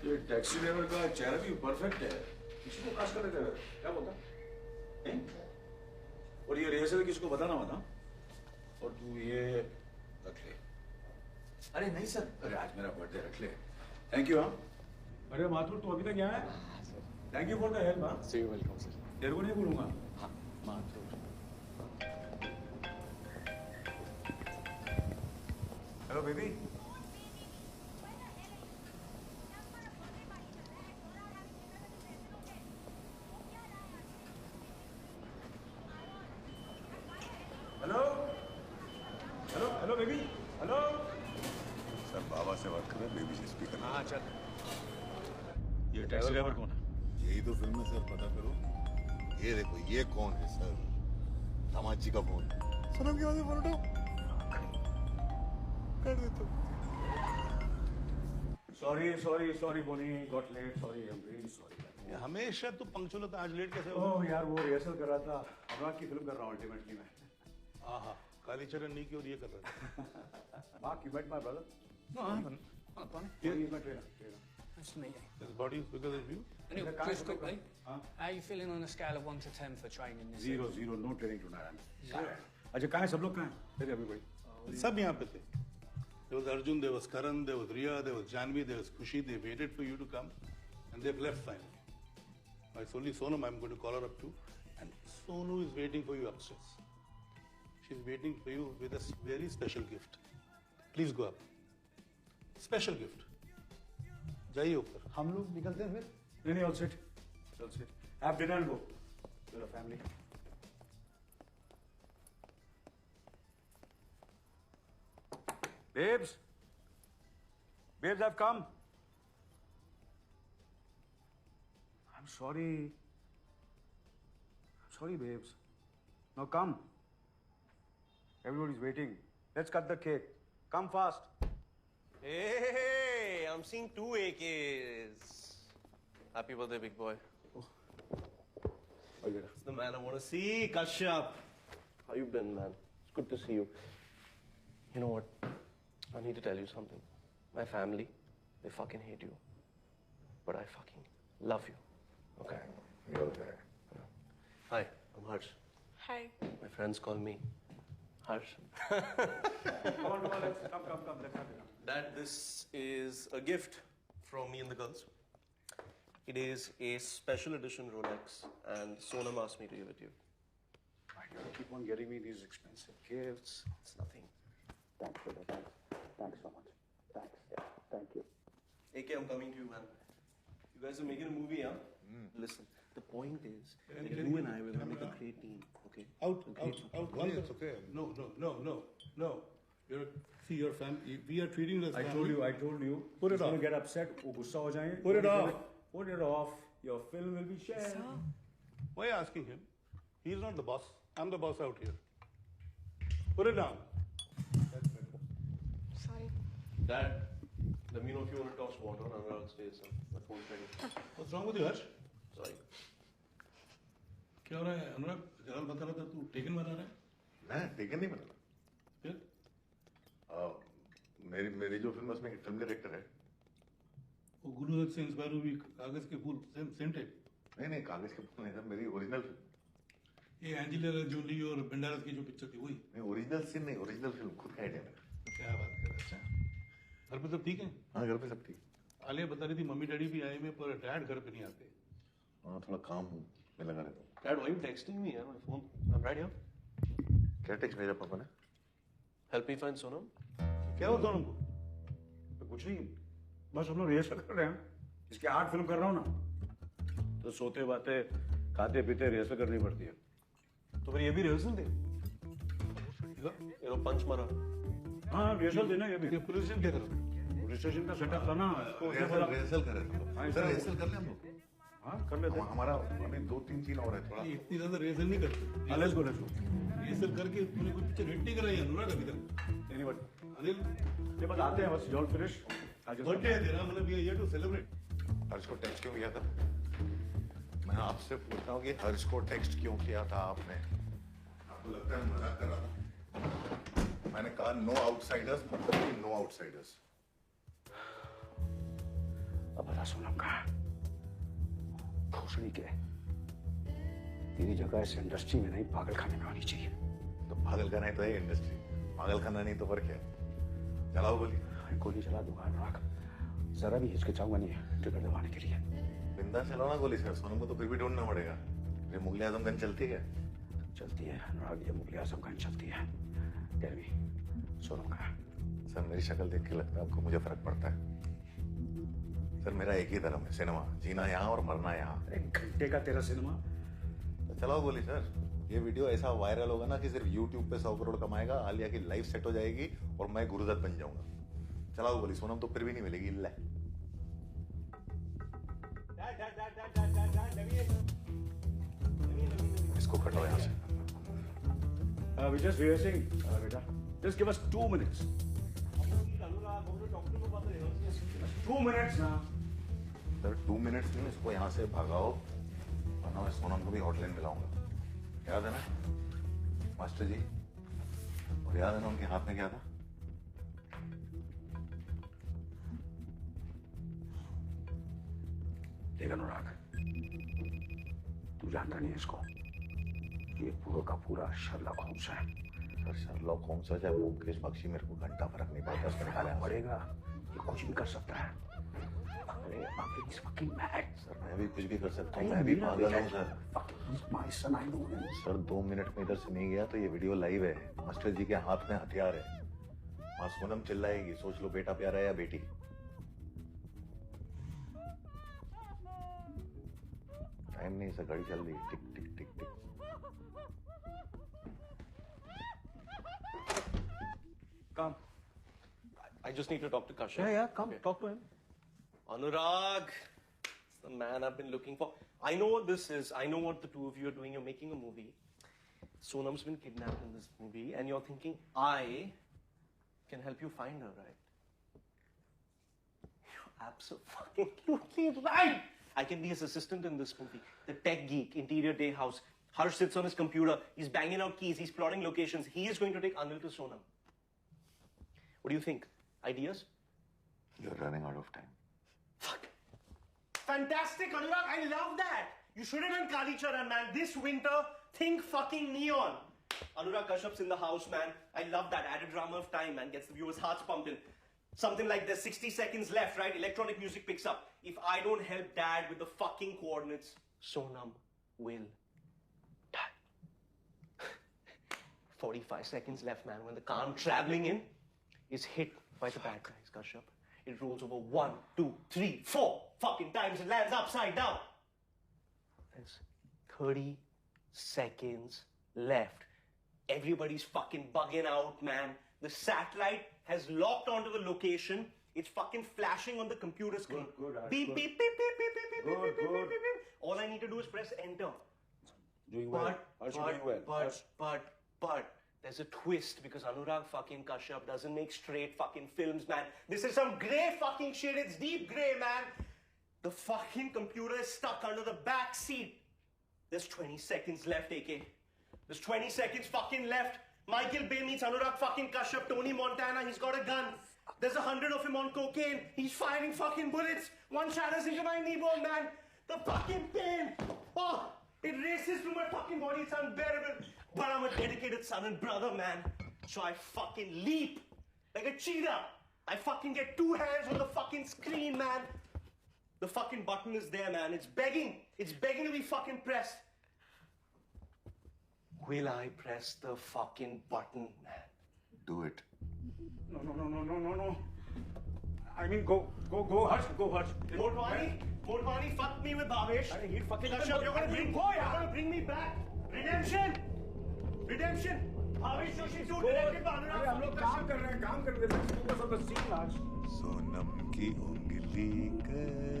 Speaker 3: ये टैक्सी ड्राइवर का चेहरा भी परफेक्ट है। किसी को कास्ट कर देते हैं क्या बोलता है? और ये रिहर्सल किसको बताना मत। और तू ये रख ले। अरे नहीं सर, अरे आज मेरा बर्थडे, रख ले। Thank you. हाँ अरे माथुर तू अभी तक यहाँ है? Thank you for the help. हाँ
Speaker 19: सी यू, वेलकम सर।
Speaker 3: तेरे को नहीं भूलूंगा।
Speaker 19: हाँ Mathur.
Speaker 3: Hello baby. Hello baby. Hello
Speaker 1: sir बाबा से बात कर रहे हैं, बेबी से स्पीकर।
Speaker 3: हाँ चल। ये टैक्सी ड्राइवर कौन है?
Speaker 1: यही तो फिल्म है सर, पता करो। ये देखो, ये कौन है सर? दामाद जी का फोन। सनम की वजह फोन उठाओ, कर दे तो। Sorry Boney, got late, sorry, I am really sorry.
Speaker 6: हमेशा तू पंक्चुअल होता, आज लेट कैसे हो?
Speaker 3: ओह यार वो रिहर्सल कर रहा था, अनुराग की फिल्म कर रहा हूँ अल्टीमेटली मैं।
Speaker 6: आहा, कालीचरण नहीं की और ये कर रहा है।
Speaker 3: Mark, you met my brother?
Speaker 6: No, I haven't.
Speaker 3: He's my trainer.
Speaker 20: Nice to meet you.
Speaker 6: His body is bigger than you.
Speaker 20: Anyway, just quickly, how are you feeling on a scale of 1 to 10 for training this
Speaker 3: Zero,
Speaker 20: season?
Speaker 3: no training tonight. I'm
Speaker 20: Zero.
Speaker 3: अच्छा कहाँ है सब लोग, कहाँ हैं? Where is everybody?
Speaker 6: सब यहाँ पे थे. There was Arjun, there was Karan, there was Riya, there was Janvi, there was Khushi. They waited for you to come, and they've left finally. It's only Sonam I'm going to call her up to, and Sonu is waiting for you upstairs. She's waiting for you with a very special gift. Please go up. Special gift. जाइए ऊपर.
Speaker 3: हम लोग निकलते हैं फिर? नहीं, all set. Have dinner and go.
Speaker 15: to the family.
Speaker 3: Babes, I've come. I'm sorry, babes. Now come. Everybody's waiting. Let's cut the cake. Come fast.
Speaker 18: Hey, I'm seeing 2 AKs. Happy birthday, big boy. It's the man I want to see, Kashyap. How you been, man? It's good to see you. You know what? I need to tell you something. My family, they fucking hate you. But I fucking love you. Okay?
Speaker 1: You're okay.
Speaker 18: Hi, I'm Harsh.
Speaker 5: Hi.
Speaker 18: My friends call me Harsh.
Speaker 3: Come on, let's come. Let's have it.
Speaker 18: Dad, this is a gift from me and the girls. It is a special edition Rolex, and Sonam asked me to give it to you.
Speaker 3: Why do you keep on getting me these expensive gifts?
Speaker 18: It's nothing.
Speaker 3: Thanks, brother. Thanks so much. Thanks. Yeah. Thank you.
Speaker 18: AK, I'm coming to you, man. You guys are making a movie, huh? Listen, the point is that you and I will make a great team, okay?
Speaker 6: Out. It's okay. No. See your family. We are treating this.
Speaker 3: I told you.
Speaker 6: Put it
Speaker 3: He's
Speaker 6: off.
Speaker 3: gonna get upset. वो गुस्सा हो जाएंगे.
Speaker 6: Put it off.
Speaker 3: Put it off. Your film will be shared.
Speaker 6: Why are you asking him? He's not the boss. I'm the boss out here. Put it down.
Speaker 5: Sorry.
Speaker 18: Dad, let me know if you want to toss water on Anurag stays. My phone's ready.
Speaker 6: What's wrong with you, Harsh?
Speaker 18: Sorry.
Speaker 6: क्या हो रहा है अनुराग? जलाल बता रहा था तू taken बना रहा है?
Speaker 1: मैं टेकन नहीं बना
Speaker 6: फिर?
Speaker 1: मेरी जो फिल्म है उसमें एक फिल्म डायरेक्टर है।
Speaker 6: वो गुरुदत्त से इंस्पायर हुई कागज के फूल सेम टाइप।
Speaker 1: नहीं कागज के फूल नहीं था, मेरी ओरिजिनल फिल्म।
Speaker 6: ये एंजेलिना जोली और बेंडारस की जो पिक्चर थी वही।
Speaker 1: नहीं ओरिजिनल सीन नहीं, ओरिजिनल फिल्म खुद का आइडिया मेरा।
Speaker 6: क्या बात कर रहे हैं? घर पे सब ठीक है?
Speaker 1: हाँ घर पे सब ठीक।
Speaker 6: आलिया बता रही थी मम्मी डैडी भी आए हुए पर डैड घर पे नहीं आते।
Speaker 1: हाँ थोड़ा काम में लगा रहता हूँ।
Speaker 18: Dad, why are you texting me? My phone. I'm right here.
Speaker 1: क्या टेक्स्ट भेजा पापा ने?
Speaker 18: Help me find Sonam.
Speaker 6: क्या हुआ सोनम को?
Speaker 3: कुछ नहीं, बस हम लोग रिहर्सल कर रहे हैं। इसके 8 फिल्म कर रहा हूँ ना, तो सोते बाते खाते पीते रिहर्सल करनी पड़ती है।
Speaker 18: तो फिर ये भी रिहर्सल थे? ये लो पंच मारा।
Speaker 3: हाँ रिहर्सल देना ये भी।
Speaker 6: पुलिस स्टेशन क्या करो?
Speaker 3: पुलिस स्टेशन का सेटअप था ना।
Speaker 1: रिहर्सल कर रहे थे। सर रिहर्सल कर ले हम लोग।
Speaker 3: हाँ कर लेते हैं।
Speaker 1: हमारा अभी 2-3 सीन और है थोड़ा।
Speaker 6: इतनी ज्यादा रिहर्सल नहीं करते।
Speaker 3: Let's go.
Speaker 6: रिहर्सल करके तूने कोई पिक्चर हिट नहीं कराई अनुराग अभी तक।
Speaker 3: एनीबॉडी?
Speaker 6: अनिल
Speaker 3: ये बस आते हैं बस जॉल फिनिश।
Speaker 6: बर्थडे है तेरा, मतलब ये हियर टू सेलिब्रेट।
Speaker 1: हर्ष को टेक्स्ट क्यों किया था? मैं आपसे पूछता हूँ कि हर्ष को टेक्स्ट क्यों किया था आपने? आपको लगता है मजाक कर रहा था? मैंने कहा नो आउटसाइडर्स, मतलब नो आउटसाइडर्स।
Speaker 3: अब बता सोनम का भोसड़ी के तेरी जगह इस इंडस्ट्री में नहीं पागल खाने में होनी चाहिए।
Speaker 1: तो पागल खाना ही तो है इंडस्ट्री, पागल खाना नहीं तो फर्क है। चलाओ गोली।
Speaker 3: गोली चला दूंगा अनुराग, जरा भी हिचकिचाऊंगा नहीं ट्रिगर दबाने के लिए।
Speaker 1: बिंदास चलाओ ना गोली सर, सोनम को तो फिर भी ढूंढना पड़ेगा। ये मुगल आजमगंज चलती है?
Speaker 3: चलती है अनुराग, ये मुगल आजमगंज चलती है। टेल मी सोनम का।
Speaker 1: सर मेरी शक्ल देख के लगता है आपको मुझे फर्क पड़ता है। सर मेरा एक ही धर्म है, सिनेमा। जीना यहाँ और मरना यहाँ।
Speaker 3: 1 घंटे का तेरा सिनेमा।
Speaker 1: तो चलाओ गोली सर। ये वीडियो ऐसा वायरल होगा ना कि सिर्फ YouTube पे 100 करोड़ कमाएगा, आलिया की लाइफ सेट हो जाएगी और मैं गुरुदत्त बन जाऊंगा। चलाओ गोली। सोनम तो फिर भी नहीं मिलेगी। ले इसको कटो यहाँ से।
Speaker 3: We just rehearsing, बेटा। Just give us 2 minutes. 2 minutes ना।
Speaker 1: सर 2 मिनट्स नहीं, इसको यहाँ से भगाओ वरना मैं सोनम को भी हॉटलाइन मिलाऊंगा। याद है ना मास्टर जी? और याद है ना उनके हाथ में क्या था?
Speaker 3: देख अनुराग, तू जानता नहीं इसको, ये पूरा का पूरा शर्लॉक होम्स है।
Speaker 1: सर शर्लॉक होम्स है चाहे मुकेश बख्शी, मेरे को घंटा फर्क नहीं पड़ता। उसको निकालना
Speaker 3: पड़ेगा, ये कुछ भी कर सकता है। अरे he's fucking mad.
Speaker 1: सर मैं भी कुछ भी कर सकता हूँ, मैं भी पागल हूँ sir.
Speaker 3: My son, I know him.
Speaker 1: Sir 2 minute में इधर से नहीं गया तो ये वीडियो लाइव है। मास्टर जी के हाथ में हथियार है। मां सोनम चिल्लाएगी, सोच लो बेटा प्यारा है या बेटी। टाइम नहीं, सर घड़ी चल रही है, टिक टिक टिक टिक।
Speaker 18: Come. I just need to talk to Kashyap.
Speaker 15: Yeah, come, talk to him.
Speaker 18: Anurag, it's the man I've been looking for. I know what this is. I know what the two of you are doing. You're making a movie. Sonam's been kidnapped in this movie, and you're thinking I can help you find her, right? You're absolutely right. I can be his assistant in this movie. The tech geek, interior day house. Harsh sits on his computer. He's banging out keys. He's plotting locations. He is going to take Anil to Sonam. What do you think? Ideas?
Speaker 1: You're running out of time.
Speaker 18: Fuck. Fantastic, Anurag. I love that. You should have done Kali Charan, man. This winter, think fucking neon. Anurag Kashyap's in the house, man. I love that. Added drama of time, man. Gets the viewers' hearts pumping. Something like there's 60 seconds left, right? Electronic music picks up. If I don't help Dad with the fucking coordinates, Sonam will die. 45 seconds left, man. When the car I'm traveling in is hit by the bad guys, Kashyap. It rolls over 1, 2, 3, 4 fucking times and lands upside down. There's 30 seconds left. Everybody's fucking bugging out, man. The satellite has locked onto the location. It's fucking flashing on the computer screen.
Speaker 3: Good, Harsh,
Speaker 18: beep,
Speaker 3: good.
Speaker 18: beep, beep, beep, beep, beep, beep,
Speaker 3: Good,
Speaker 18: beep, beep,
Speaker 3: good.
Speaker 18: beep, beep. All I need to do is press enter.
Speaker 3: Doing well. Harsh, doing well.
Speaker 18: But there's a twist because Anurag fucking Kashyap doesn't make straight fucking films, man. This is some grey fucking shit. It's deep grey, man. The fucking computer is stuck under the back seat. There's 20 seconds left, AK. There's 20 seconds fucking left. Michael Bay meets Anurag fucking Kashyap, Tony Montana. He's got a gun. There's 100 of him on cocaine. He's firing fucking bullets. One shatters into my knee bone, man. The fucking pain. Oh, it races through my fucking body. It's unbearable. But I'm a dedicated son and brother, man. So I fucking leap like a cheetah. I fucking get 2 hands on the fucking screen, man. The fucking button is there, man. It's begging. It's begging to be fucking pressed. Will I press the fucking button, man?
Speaker 1: Do it.
Speaker 3: No. I mean, go, Harsh, go, Harsh.
Speaker 18: Motwani fucked me with Bhavesh.
Speaker 3: He fucking
Speaker 18: Kashyap, you're gonna bring me back. Redemption. Bhavesh Joshi too, directed by Anurag.
Speaker 3: हम लोग काम कर रहे हैं. Let's focus on the scene, Harsh.
Speaker 1: Sonam की उंगली गई।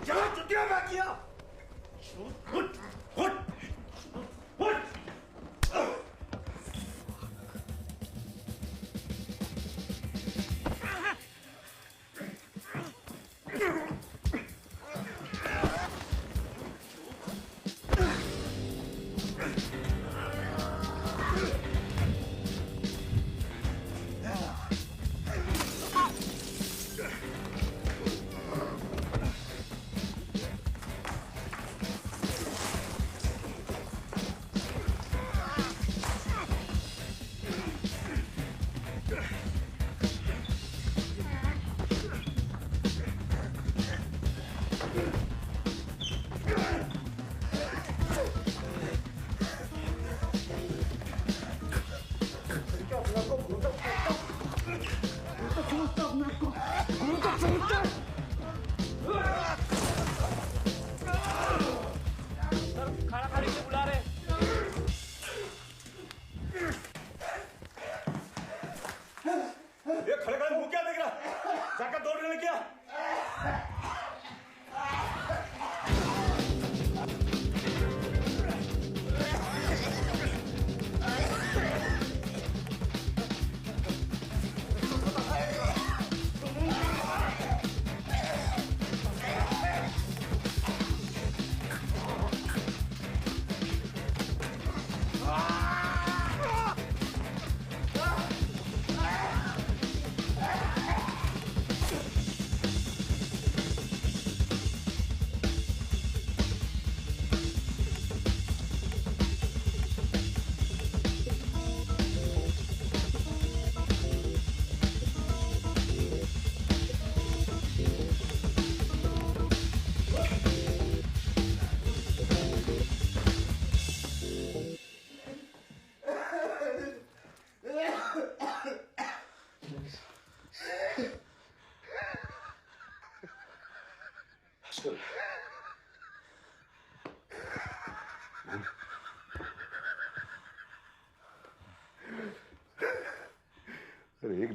Speaker 18: क्या चुतिया मैं किया? Hut.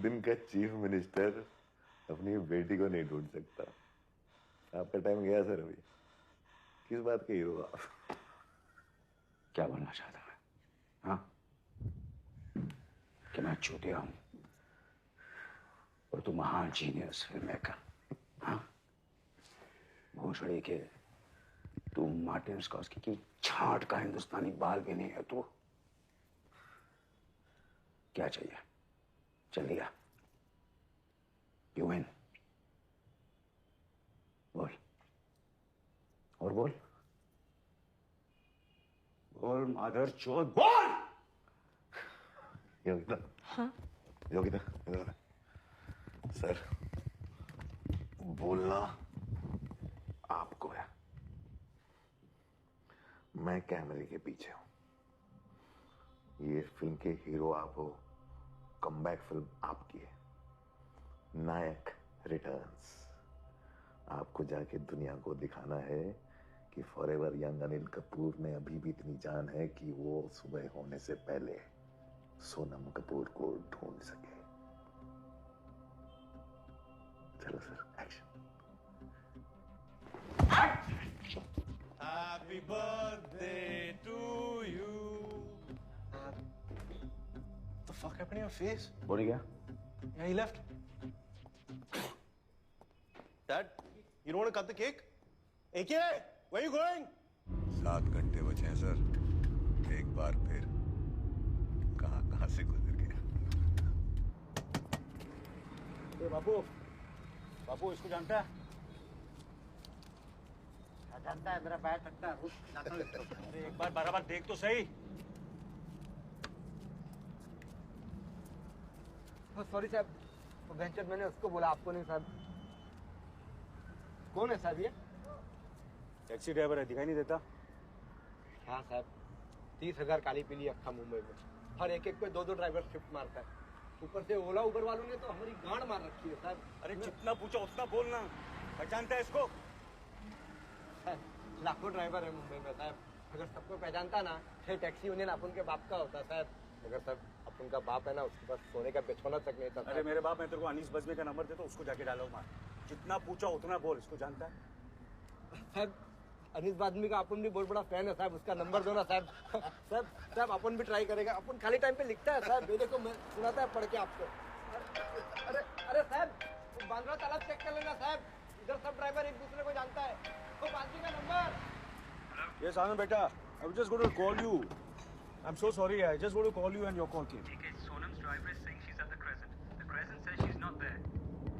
Speaker 1: दिन का चीफ मिनिस्टर अपनी बेटी को नहीं ढूंढ सकता। आपका टाइम गया सर अभी। किस बात के हीरो आप?
Speaker 3: क्या बोलना चाहता है? हाँ, कि मैं चूतिया हूं और तू महान जीनियस फिल्म मेकर। हाँ, भोसड़ी के तू मार्टिन स्कॉर्सेज़ी की छांट का हिंदुस्तानी बाल भी नहीं है तू। क्या चाहिए? चल दिया। You win. बोल और बोल बोल मादर चोद बोल।
Speaker 1: योगिता।
Speaker 2: हाँ?
Speaker 1: योगिता इधर आ। सर बोलना आपको है, मैं कैमरे के पीछे हूं। ये फिल्म के हीरो आप हो, कमबैक फिल्म आपकी है। नायक रिटर्न्स। आपको जाके दुनिया को दिखाना है कि फॉरएवर यंग अनिल कपूर में अभी भी इतनी जान है कि वो सुबह होने से पहले सोनम कपूर को ढूंढ सके। चलो sir, action.
Speaker 16: Happy birthday to you. What the fuck happened to your face?
Speaker 3: बोल गया?
Speaker 16: Yeah, he left. Dad, you don't want to cut the cake? AK, where are you going?
Speaker 21: 7 घंटे बचे हैं सर। एक बार फिर कहां से गुजर गया।
Speaker 3: बापू, बापू इसको जानता है?
Speaker 15: जानता है, मेरा पैर थकता है।
Speaker 3: अरे एक बार बराबर देख तो सही।
Speaker 15: सॉरी साहब, वेंचर मैंने उसको बोला, आपको नहीं साहब। कौन है साहब ये?
Speaker 3: टैक्सी ड्राइवर है, दिखाई नहीं देता?
Speaker 15: हाँ साहब, 30,000 काली पीली अक्खा मुंबई में। हर एक पे 2-2 ड्राइवर शिफ्ट मारता है। ऊपर से ओला उबर वालों ने तो हमारी गांड मार रखी है साहब।
Speaker 3: अरे जितना पूछा उतना बोलना। पहचानता है इसको?
Speaker 15: लाखों ड्राइवर है मुंबई में साहब। अगर सबको पहचानता ना, फिर टैक्सी यूनियन अपन के बाप का होता साहब। मगर साहब अपन का बाप है ना, उसके पास सोने का बिछौना तक नहीं था।
Speaker 3: अरे मेरे बाप, मैं तेरे को अनीस बजमे का नंबर देता हूँ, उसको जाके डालो मार। जितना पूछा उतना बोल। इसको जानता है?
Speaker 15: साहब अनीस बादमी का अपन भी बहुत बड़ा फैन है साहब। उसका नंबर दो ना साहब। साहब अपन भी ट्राई करेगा। अपन खाली टाइम पे लिखता है साहब। मेरे को मैं सुनाता है पढ़ के आपको। अरे साहब, बांद्रा तालाब चेक कर लेना साहब। इधर सब ड्राइवर एक दूसरे को जानता है। तो बादमी का number.
Speaker 3: Yes, Anand beta. I was just going to call you. I'm so sorry. I just want to call you and your call came.
Speaker 10: Okay, Sonam's driver is saying she's at the Crescent. The Crescent says she's not there.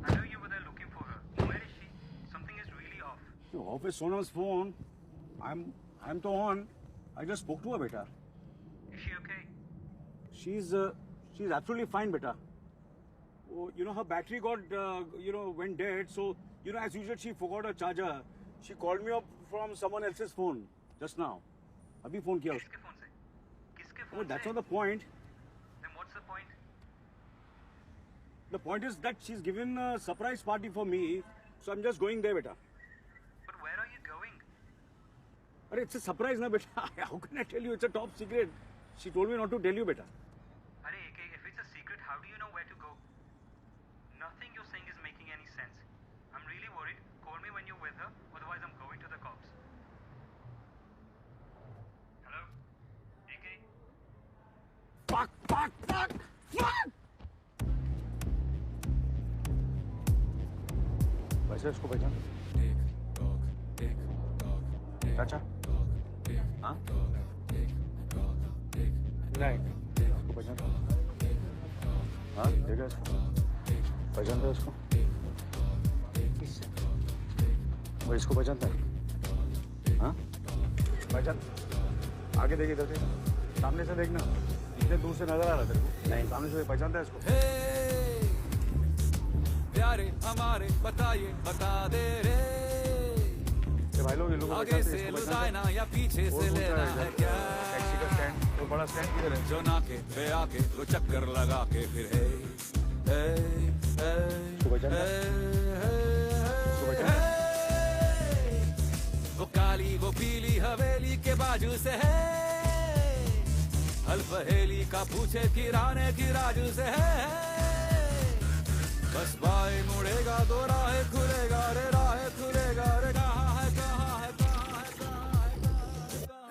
Speaker 10: I know you were there looking for her. Where is she? Something is really off.
Speaker 3: You off is Sonam's phone. I'm to on. I just spoke to her, beta.
Speaker 10: Is she okay?
Speaker 3: She's absolutely fine, beta. Oh, you know her battery got went dead. So as usual she forgot her charger. She called me up from someone else's phone just now. अभी phone किया उसको.
Speaker 10: किसके phone से? किसके
Speaker 3: Oh,
Speaker 10: phone
Speaker 3: that's
Speaker 10: से?
Speaker 3: not the point.
Speaker 10: Then what's the point?
Speaker 3: The point is that she's given a surprise party for me, so I'm just going there, beta.
Speaker 10: But where are you going?
Speaker 3: Arey, it's a surprise, na, beta. How can I tell you? It's a top secret. She told me not to tell you, beta.
Speaker 10: Arey, AK, if it's a secret, how do you know where to go? Nothing you're saying is making any sense. I'm really worried. Call me when you're with her, otherwise I'm going to the cops. Hello? AK?
Speaker 3: Fuck! वैसे इसको पहचान? चाचा? हाँ? नहीं, इसको पहचान? हाँ, देखा इसको? पहचानता है इसको? वो इसको पहचानता है? हाँ? पहचान? आगे देख, इधर देख, सामने से देखना। इतने दूर से नजर आ रहा तेरे को? नहीं, सामने से पहचानता है इसको?
Speaker 16: प्यारे हमारे बताइए, बता दे रे।
Speaker 3: भाई लोग, ये लोग
Speaker 16: आगे से लुटाना या पीछे से लेना है क्या?
Speaker 3: टैक्सी का स्टैंड, वो बड़ा स्टैंड किधर है?
Speaker 16: जो नाके पे आके वो चक्कर लगा के फिर वो काली वो पीली हवेली के बाजू से है। हल पहेली का पूछे किराने की राजू से है।
Speaker 9: तो राह खुलेगा रे, राह खुलेगा रे। कहाँ है, कहाँ है, कहाँ है, कहाँ है,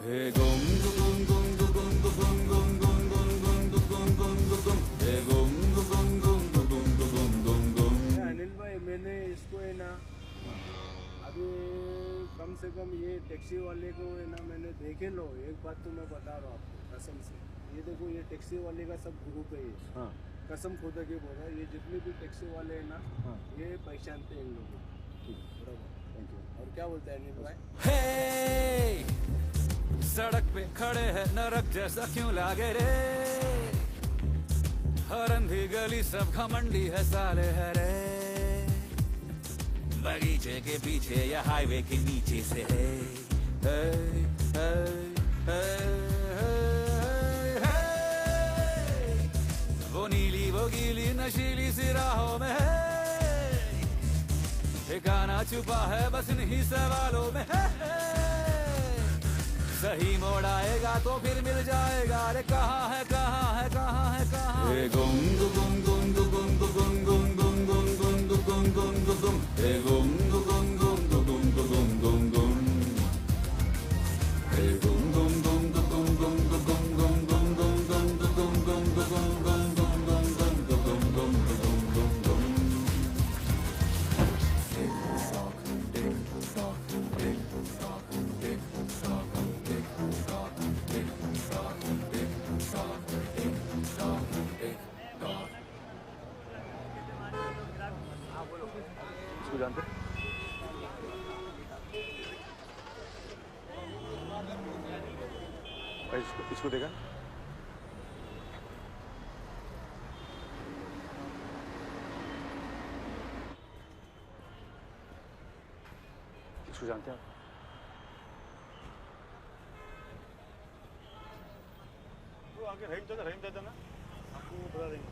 Speaker 9: हे गुम गुम गुम गुम गुम गुम गुम गुम गुम गुम गुम गुम गुम, हे गुम गुम गुम गुम गुम गुम गुम।
Speaker 15: अनिल भाई, मैंने इसको है ना अभी कम से कम ये टैक्सी वाले को है ना मैंने देखे लो। एक बात तो मैं बता रहा हूँ आपको कसम से, ये देखो ये टैक्सी वाले का सब ग्रुप है ये।
Speaker 3: हाँ।
Speaker 15: कसम खुदा के बोल रहा है, ये जितने भी टैक्सी वाले हैं ना ये पहचानते हैं इन लोगों को। बराबर, थैंक यू। और क्या बोलते हैं अनिल भाई?
Speaker 9: हे सड़क पे खड़े हैं नरक जैसा क्यों लागे रे, हर अंधी गली सब घमंडी है साले है रे, बगीचे के पीछे या हाईवे के नीचे से है, हे, हे, हे, हे, वो नीली वो गीली नशीली सी राहों में है, ठिकाना छुपा है बस इन्हीं सवालों में है, सही मोड़ आएगा तो फिर मिल जाएगा रे। कहाँ है, कहाँ है, कहाँ है, कहाँ है, गुम गुम गुम गुम गुम गुम गुम गुम गुम गुम गुम गुम गुम गुम, हे गुम गुम गुम गुम गुम गुम गुम गुम, हे गुम गुम गुम गुम गुम गुम गुम गुम गुम गुम गुम गुम गुम गुम
Speaker 3: इसको जानते? इसको देखा? इसको जानते हैं आप?
Speaker 12: वो आगे रहीम चाचा ना आपको बता देंगे,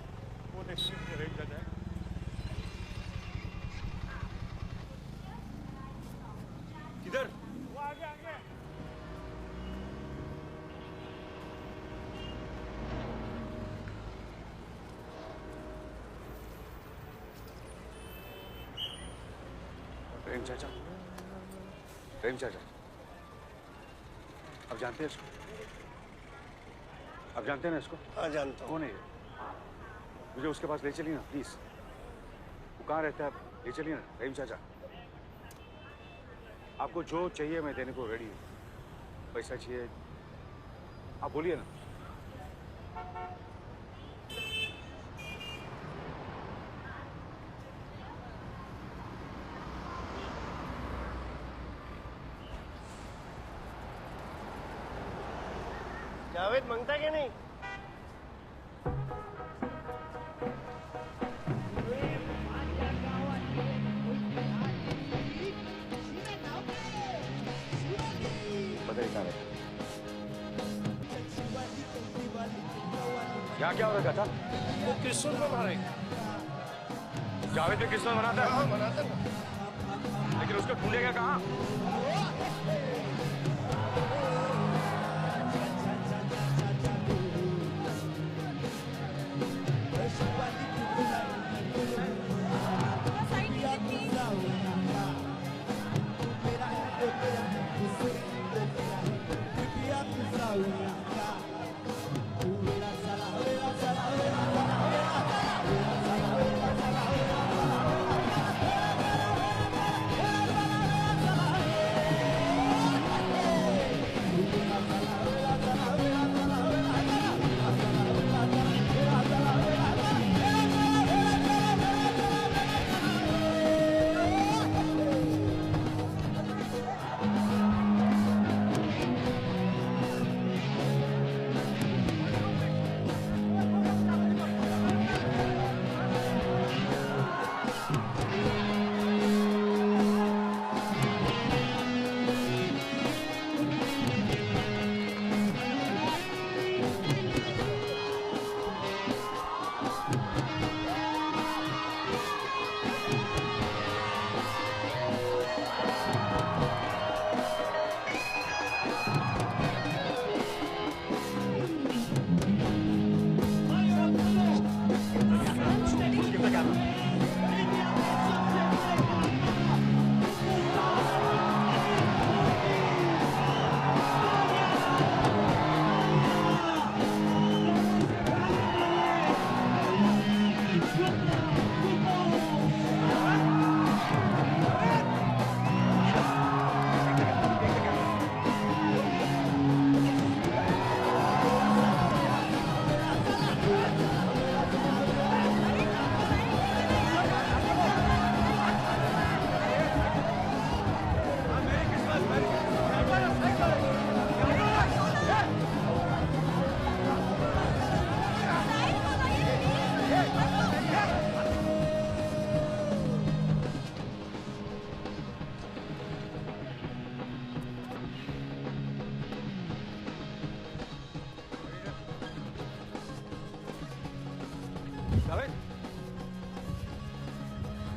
Speaker 12: वो टैक्सी रहीम चाचा है। किधर? वो आगे आगे।
Speaker 3: रहीम चाचा, रहीम चाचा, अब जानते हैं इसको? अब जानते हैं ना इसको?
Speaker 12: हाँ जानता हूँ।
Speaker 3: कौन है ये? मुझे उसके पास ले चलिए ना प्लीज। वो कहाँ रहता है? ले चलिए ना रहीम चाचा। आपको जो चाहिए मैं देने को रेडी हूँ। पैसा चाहिए आप बोलिए ना।
Speaker 15: जावेद मांगता क्या नहीं?
Speaker 3: बताइए कहाँ रहता है? यहाँ क्या हो रहा था?
Speaker 12: वो क्रिश्चियन को मारेगा।
Speaker 3: जावेद भी क्रिश्चियन मनाता है?
Speaker 12: हाँ मनाता है।
Speaker 3: लेकिन उसको ढूंढेगा कहाँ?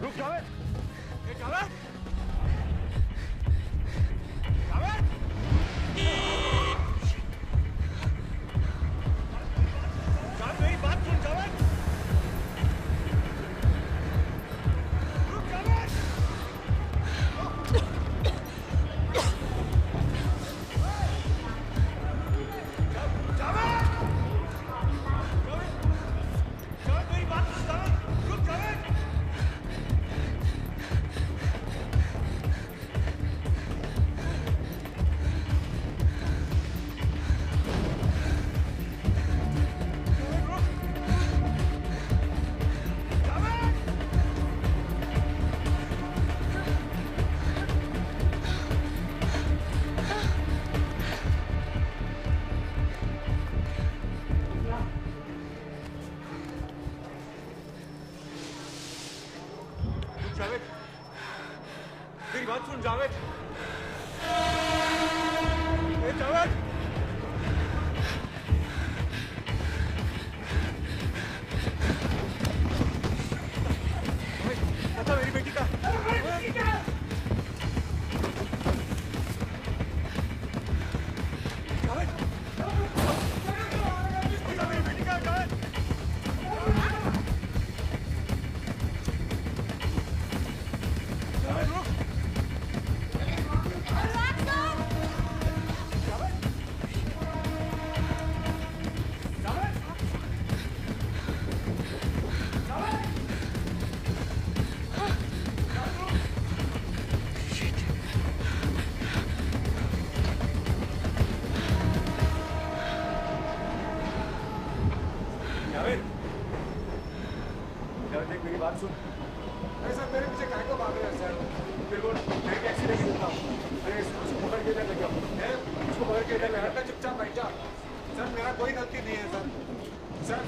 Speaker 3: रुक जावेद, ए जावेद, जावेद, जावेद मेरी बात सुन जावेद, रुक जावेद, जावेद मेरी बात सुन जावेद, रुक जावेद। जावेद मेरी बात सुन जावेद, ए जावेद, बता मेरी बेटी का, जावेद बता मेरी बेटी का, जावेद देख मेरी बात सुन। अरे सर मेरे पीछे काय को भाग रहे हैं सर? बिल्कुल मैं टैक्सी लेके देता हूँ। अरे इसको पकड़ के इधर लेके आओ। इसको पकड़ के इधर ले आओ। चुपचाप बैठ जा। सर मेरा कोई गलती नहीं है सर। सर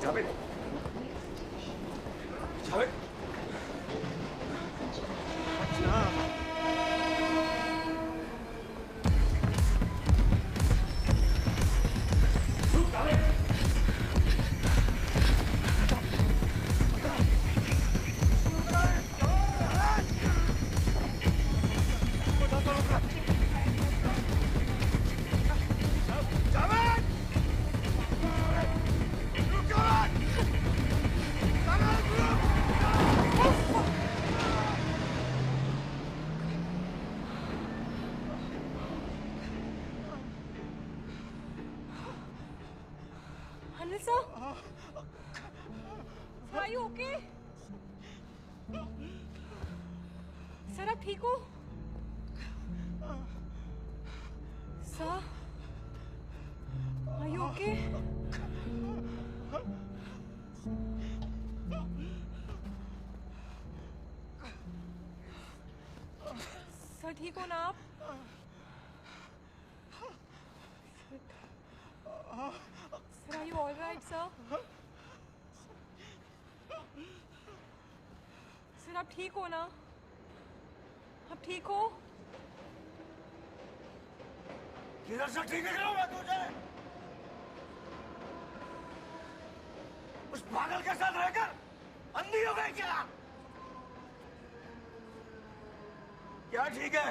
Speaker 3: जावेद, जावेद, अच्छा
Speaker 2: Anil sir? Are you okay? Sir, आप ठीक हो? Sir? Are you okay? Sir ठीक हो ना आप? Sir, are you all right, sir? Sir, आप ठीक हो ना? आप ठीक हो?
Speaker 3: किधर से ठीक है मैं तुझे? उस पागल के साथ रहकर अंधी हो गई क्या? क्या ठीक है?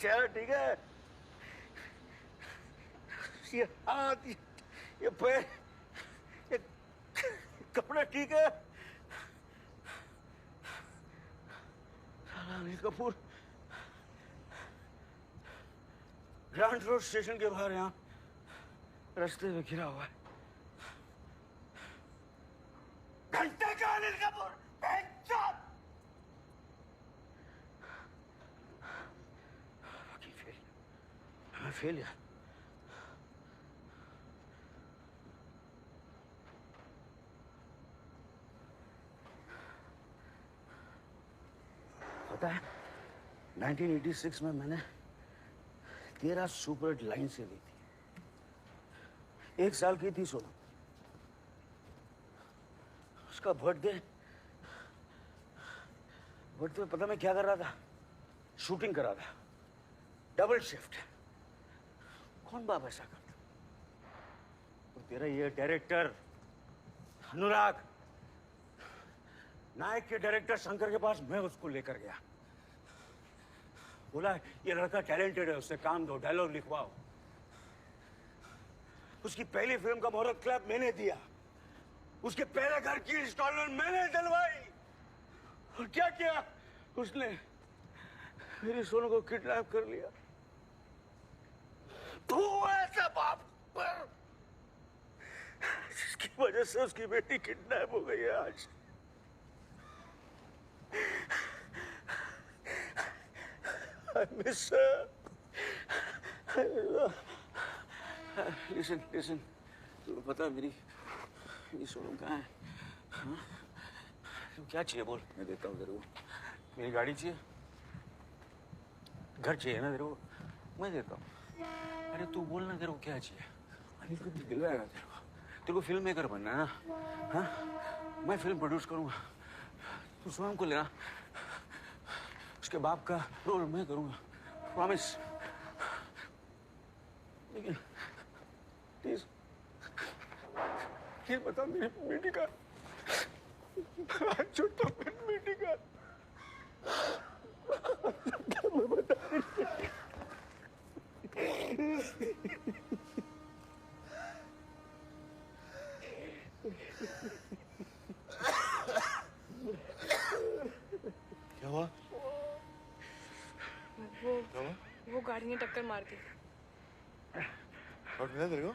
Speaker 3: चल ठीक है। ये हाथ, ये पैर, ये कपड़े ठीक है। Anil Kapoor grand road station के बाहर यहाँ रास्ते में गिरा हुआ है। घंटे का अनिल कपूर फेलियर। पता है 1986 में मैंने 13 सुपर लाइन से ली थी। 1 साल की थी सोनम। उसका बर्थडे में पता मैं क्या कर रहा था? शूटिंग कर रहा था। Double shift. कौन बाप ऐसा करता? तेरा ये डायरेक्टर अनुराग, नायक के डायरेक्टर शंकर के पास मैं उसको लेकर गया। बोला ये लड़का टैलेंटेड है, उससे काम दो, डायलॉग लिखवाओ। उसकी पहली फिल्म का मुहूर्त क्लब मैंने दिया, उसके पहले घर की इंस्टॉलमेंट मैंने दिलवाई। और क्या किया उसने? मेरी सोनू को किडनैप कर लिया। तू ऐसा बाप पर जिसकी वजह से उसकी बेटी किडनैप हो गई है आज। I miss her. Listen. तुम्हें पता है मेरी सोनू कहाँ है? हाँ? क्या चाहिए बोल, मैं देता हूँ तेरे को। मेरी गाड़ी चाहिए, घर चाहिए ना तेरे को, मैं देता हूँ। अरे तू बोल ना तेरे को क्या चाहिए, अनिल को दिलवाएगा तेरे को फिल्म मेकर बनना है ना? हाँ, मैं फिल्म प्रोड्यूस करूँगा, तू सोनम को लेना, उसके बाप का रोल मैं करूँगा, प्रॉमिस। लेकिन प्लीज बता मेरी बेटी का छोटा बेटी का मैं बता
Speaker 1: क्या हुआ?
Speaker 5: वो गाड़ी ने टक्कर मार दी।
Speaker 1: और मिला तेरे को?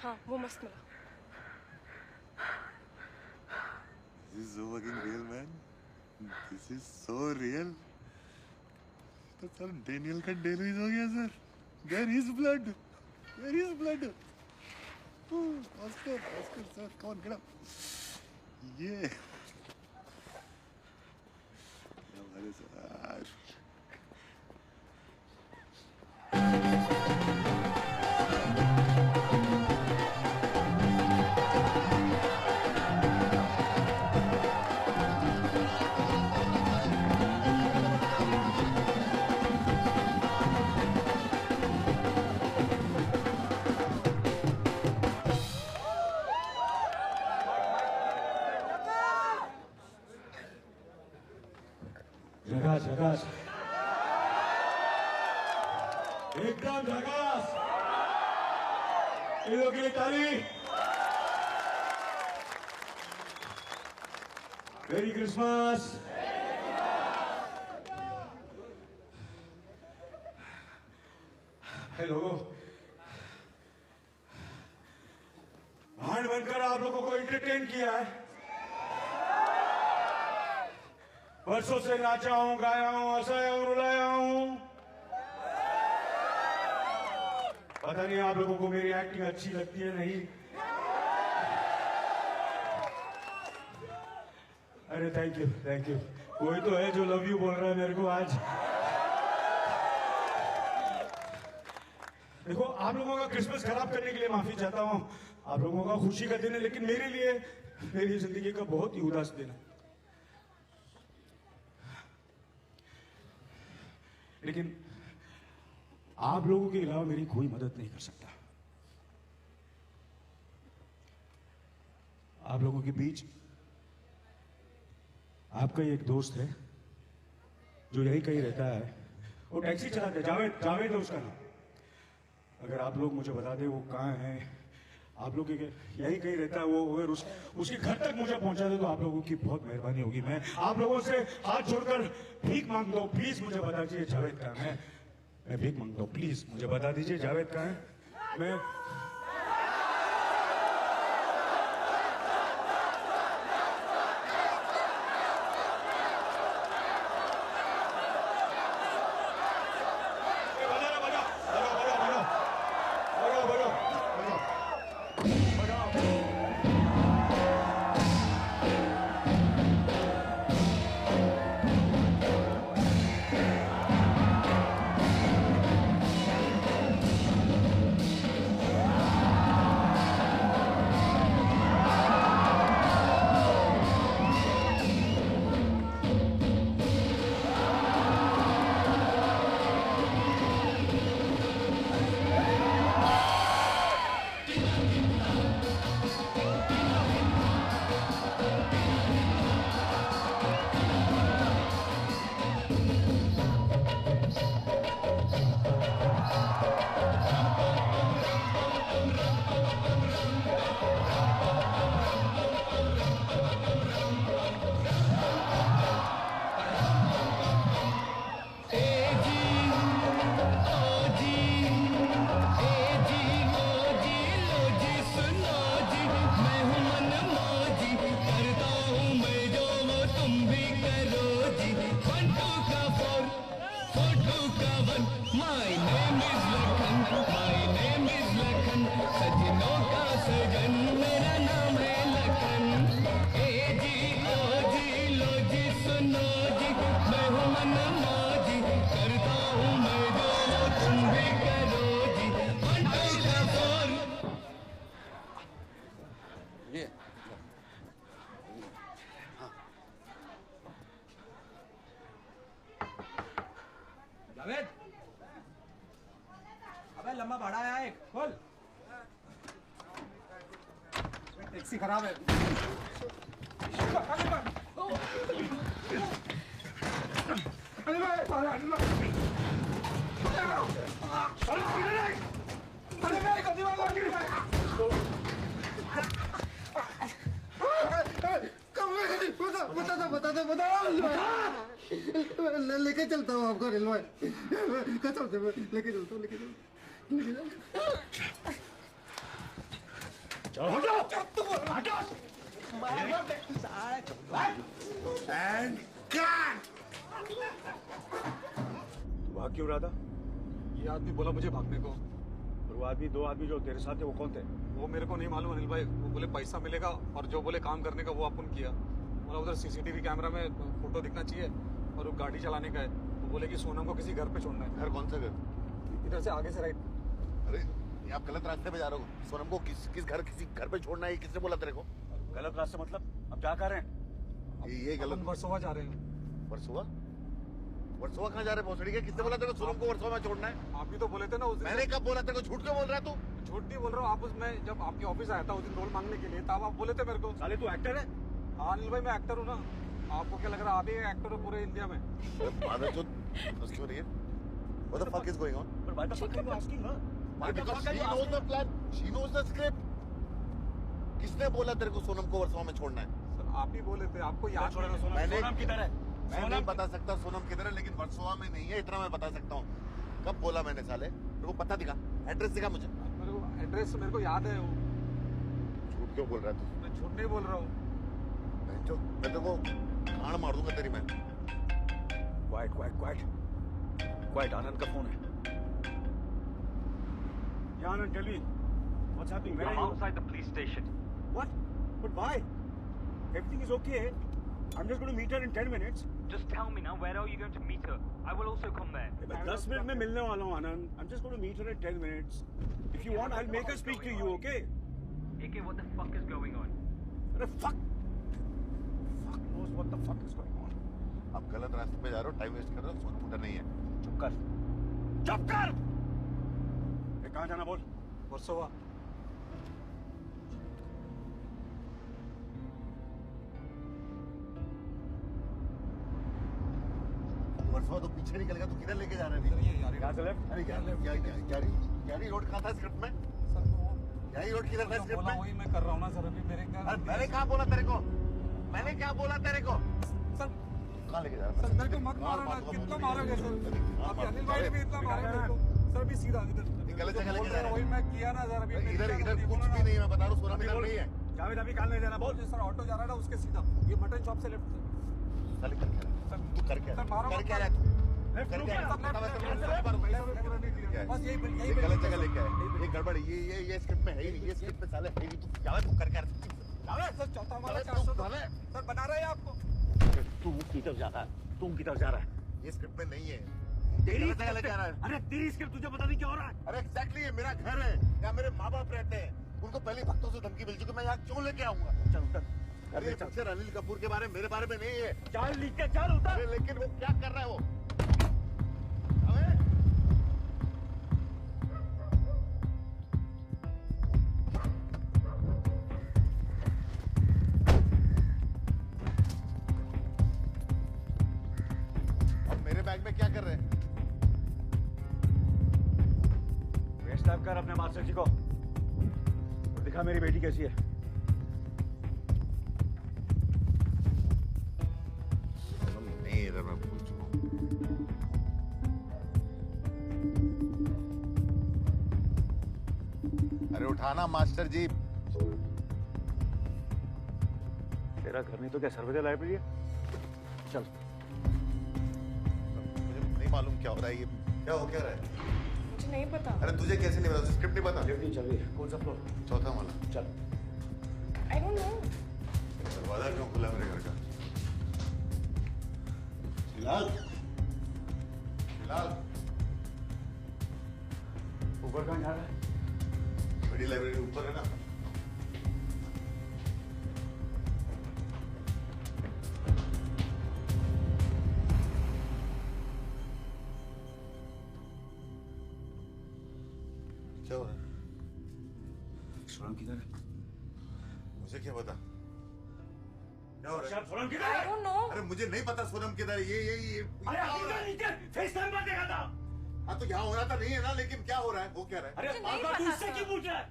Speaker 5: हाँ, वो मस्त मिला।
Speaker 21: This is so fucking real, man. This is so real. तो सर डेनियल का डेलविज हो गया sir. There is blood. There is blood. Oscar, sir, come on, get up. Yeah. हमारे सर.
Speaker 3: झकास एकदम झकास। इन लोगों के लिए ताली। मेरी क्रिसमस। हेलो, भांड बनकर आप लोगों को एंटरटेन किया है। वर्षों से नाचा हूं, गाया हूं, हंसाया हूं, रुलाया हूं। पता नहीं आप लोगों को मेरी एक्टिंग अच्छी लगती है नहीं। अरे थैंक यू। कोई तो है जो लव यू बोल रहा है मेरे को आज। देखो, आप लोगों का क्रिसमस खराब करने के लिए माफी चाहता हूं। आप लोगों का खुशी का दिन है, लेकिन मेरे लिए मेरी जिंदगी का बहुत ही उदास दिन है। लेकिन आप लोगों के अलावा मेरी कोई मदद नहीं कर सकता। आप लोगों के बीच आपका एक दोस्त है जो यही कहीं रहता है। वो टैक्सी चलाता है, जावेद है उसका नाम। अगर आप लोग मुझे बता दें वो कहाँ है, आप लोग यही कहीं रहता है वो, अगर उसके घर तक मुझे पहुंचा दे तो आप लोगों की बहुत मेहरबानी होगी। मैं आप लोगों से हाथ जोड़कर भीख मांगता हूँ, प्लीज मुझे बता दीजिए जावेद कहाँ है। मैं भीख मांगता हूँ, प्लीज मुझे बता दीजिए जावेद कहाँ है। मैं ये
Speaker 15: जावेद, अबे लंबा भाड़ा आया एक, खोल। टैक्सी खराब है।
Speaker 4: लेके चलता हूँ आपको रेलवे, कसम से लेके चलता हूँ, लेके
Speaker 12: भाग क्यों रहा था? ये आदमी बोला मुझे भागने को, और वो आदमी, दो आदमी जो तेरे साथ थे वो कौन थे? वो मेरे को नहीं मालूम अनिल भाई। वो बोले पैसा मिलेगा और जो बोले काम करने का वो अपन किया। बोला उधर सीसीटीवी कैमरा में फोटो दिखना चाहिए और वो गाड़ी चलाने का है। वो बोले कि सोनम को किसी घर पे छोड़ना है।
Speaker 1: घर कौन सा घर?
Speaker 12: इधर से आगे से राइट।
Speaker 1: अरे ये आप गलत रास्ते पे जा रहे हो। सोनम को किस घर पे छोड़ना है? किसने बोला तेरे को?
Speaker 12: गलत रास्ते मतलब? अब क्या कर रहे हैं?
Speaker 1: ये गलत।
Speaker 12: वर्सोवा जा रहे हैं।
Speaker 1: वर्सोवा? वर्सोवा कहाँ जा रहे हैं? भोसड़ी के? किसने बोला तेरे को सोनम को वर्सोवा में छोड़ना है?
Speaker 12: आप ही तो बोले थे ना उस दिन।
Speaker 1: मैंने कब बोला तेरे को? झूठ क्यों बोल रहा है तू?
Speaker 12: झूठ नहीं बोल रहा हूँ। आप उसमें जब आपके ऑफिस आया था उस दिन रोल मांगने के लिए, तब आप बोले थे मेरे को साले तू एक्टर है। हाँ अनिल भाई मैं एक्टर हूँ ना। आपको क्या लग रहा है आप ही एक्टर हो पूरे इंडिया में?
Speaker 1: क्यों रही है? What the fuck is going on?
Speaker 12: But why the fuck are you asking her?
Speaker 1: Because she knows the plan. She knows the script. किसने बोला तेरे को सोनम को वर्सोवा में छोड़ना है?
Speaker 12: सर आप ही बोले थे। आपको याद नहीं है?
Speaker 1: सोनम किधर है? मैं नहीं बता सकता सोनम किधर है, लेकिन वर्सोवा में नहीं है, इतना मैं बता सकता हूँ। कब बोला मैंने साले? तेरे को पता दिखा, एड्रेस दिखा मुझे।
Speaker 12: मेरे को एड्रेस मेरे को याद है।
Speaker 1: झूठ क्यों बोल रहा है तू?
Speaker 12: मैं झूठ नहीं बोल रहा हूँ।
Speaker 1: मैं तेरे को खान मार दूंगा तेरी मैं।
Speaker 12: Quiet quiet quiet quiet. Anand का फोन है। Yeah, Anand, tell me. What's happening? Where are you?
Speaker 10: Outside the police station.
Speaker 12: What? But why? Everything is okay. I'm just going to meet her in 10 minutes.
Speaker 10: Just tell me now, where are you going to meet her? I will also come there.
Speaker 12: मैं 10 minute में मिलने वाला हूँ आनंद. I'm just going to meet her in 10 minutes. If you want, I'll make her speak to you, okay?
Speaker 10: AK, what the fuck is going on?
Speaker 12: अरे fuck knows what the fuck is going on.
Speaker 1: आप गलत रास्ते पे जा रहे हो, time waste कर रहे हो, स्कूटर नहीं है।
Speaker 12: चुप कर। चुप कर। कहाँ जाना बोल? वर्सोवा।
Speaker 1: वर्सोवा तो पीछे निकलेगा, तो किधर लेके जा रहे हैं?
Speaker 12: यहाँ से लेफ्ट।
Speaker 1: अरे यारी रोड कहाँ था स्क्रिप्ट में? यारी रोड किधर था स्क्रिप्ट में?
Speaker 12: वही मैं कर रहा हूँ ना सर अभी मेरे घर।
Speaker 1: अरे मैंने कहाँ बोला तेरे को? मैंने क्या बोला तेरे को?
Speaker 12: सर
Speaker 1: कहाँ लेके जा रहा है?
Speaker 12: सर मेरे को मत मारो ना। कितना मारोगे सर? अभी अनिल भाई ने भी इतना मारा मेरे को। सर अभी सीधा इधर
Speaker 1: गलत जगह लेके जा रहा है।
Speaker 12: वही मैं किया ना सर अभी।
Speaker 1: इधर कुछ भी नहीं है, मैं बता रहा हूँ। सोनम इधर नहीं है।
Speaker 12: जावेद अभी कहाँ ले जाना बोल? सर ऑटो जा रहा है ना उसके सीधा। ये मटन शॉप से लेफ्ट।
Speaker 1: साले कर क्या रहा है? तू कर क्या रहा है? कर क्या रहा है तू? कर क्या रहा है?
Speaker 12: बस यही
Speaker 1: गलत जगह लेके आए। ये गड़बड़। ये स्क्रिप्ट में है ही नहीं। ये स्क्रिप्ट में साले है ही नहीं। तू जावेद तू कर क्या रहा है?
Speaker 12: जावेद सर चौथा वाला 400 सर बना रहा है आपको।
Speaker 3: तू की तरफ जा रहा है? तुम की तरफ जा रहा है?
Speaker 1: ये स्क्रिप्ट में नहीं है।
Speaker 3: तेरी जगह लेके आ रहा है। अरे तेरी स्क्रिप्ट तुझे पता नहीं क्या हो रहा है?
Speaker 1: अरे एग्जैक्टली, ये मेरा घर है, यहाँ मेरे माँ बाप रहते हैं। उनको पहले भक्तों से धमकी मिल चुकी, मैं यहाँ क्यों लेके आऊंगा?
Speaker 3: चल उतर।
Speaker 1: अरे ये पिक्चर अनिल कपूर के बारे में, मेरे बारे में नहीं है।
Speaker 3: चल लिख के चल उतर।
Speaker 1: अरे लेकिन वो क्या कर रहा है वो? अब मेरे बैग में क्या कर रहे हैं?
Speaker 3: वेस्ट टाइप कर अपने मास्टर जी को और दिखा मेरी बेटी कैसी है।
Speaker 1: नहीं, इधर मैं भूल चुका हूँ। अरे उठाना मास्टर जी।
Speaker 3: तेरा घर नहीं तो क्या सर्वोदय लाइब्रेरी है? चल।
Speaker 1: मुझे नहीं मालूम क्या हो रहा है। ये क्या हो क्या रहा है?
Speaker 5: मुझे नहीं पता।
Speaker 1: अरे तुझे कैसे नहीं पता? स्क्रिप्ट नहीं पता?
Speaker 3: लिफ्ट नहीं चल रही है। कौन सा फ्लोर?
Speaker 1: चौथा वाला।
Speaker 3: चल।
Speaker 5: I don't know.
Speaker 1: दरवाजा क्यों खुला मेरे घर का? फिलहाल
Speaker 3: ऊपर कहाँ जा रहा है?
Speaker 1: बड़ी लाइब्रेरी ऊपर है ना।
Speaker 3: सोनम किधर है?
Speaker 1: मुझे क्या पता क्या हो रहा है?
Speaker 3: सोनम किधर है?
Speaker 13: I don't know.
Speaker 1: अरे मुझे नहीं पता सोनम किधर है। ये
Speaker 3: अरे अभी नीचे फेस टाइम पर देखा था।
Speaker 1: हाँ तो यहाँ हो रहा था नहीं है ना, लेकिन क्या हो रहा है वो क्या रहा है?
Speaker 3: अरे बाबा तू इससे क्यों पूछ रहा है?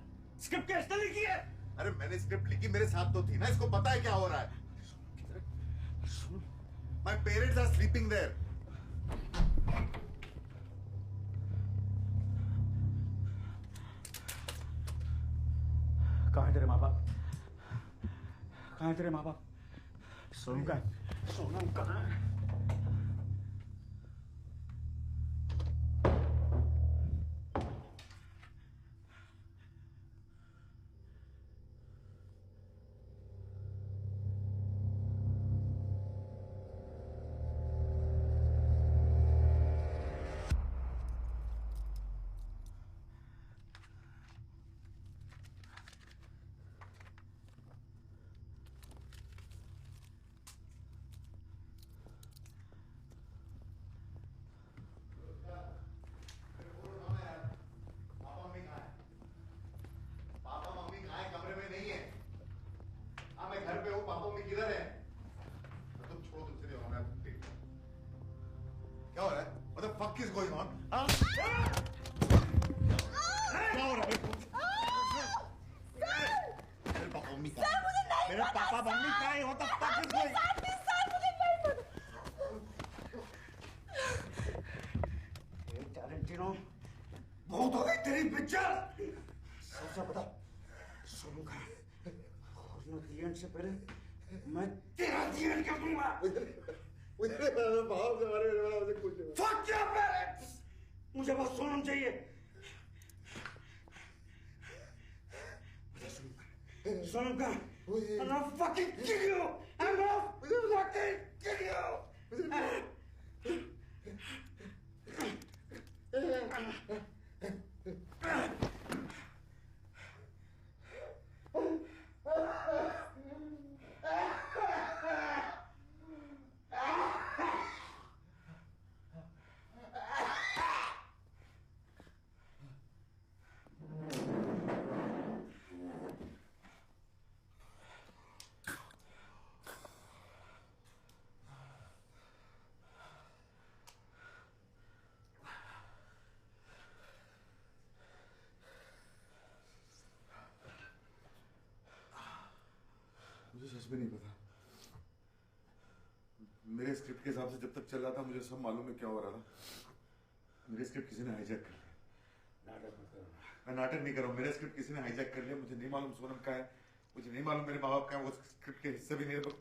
Speaker 3: स्क्रिप्ट कैसे लिखी है?
Speaker 1: अरे मैंने स्क्रिप्ट लिखी, मेरे साथ तो थी ना, इसको पता है क्या हो रहा है। My parents are sleeping there.
Speaker 3: कहाँ है तेरे माँ बाप? कहाँ है तेरे माँ बाप? सोनम कहाँ है? सोनम कहाँ है?
Speaker 1: fuck is going on? Huh? क्या हो रहा है? मेरे पापा मम्मी कहाँ हैं? मेरे पापा मम्मी कहाँ हैं? What the fuck is going on?
Speaker 3: टैलेंटिनो बहुत हो गई तेरी पिक्चर। सोचा बता सोनू कहाँ है? और दी एंड से पहले मैं तेरा दी एंड कर दूंगा। Fuck your parents! मुझे बस सोनम चाहिए। सोनम का I'm gonna fucking kill you! I'm gonna fucking kill you!
Speaker 1: मुझे सच में नहीं पता। मेरे स्क्रिप्ट के हिसाब से जब तक चल रहा था मुझे सब मालूम है क्या हो रहा था। मेरे स्क्रिप्ट किसी ने हाईजैक कर लिया। मैं नाटक नहीं कर रहा हूँ। मेरे स्क्रिप्ट किसी ने हाईजैक कर लिया। मुझे नहीं मालूम सोनम का है, मुझे नहीं मालूम मेरे माँ बाप का है, वो स्क्रिप्ट के हिस्से भी नहीं है। कुछ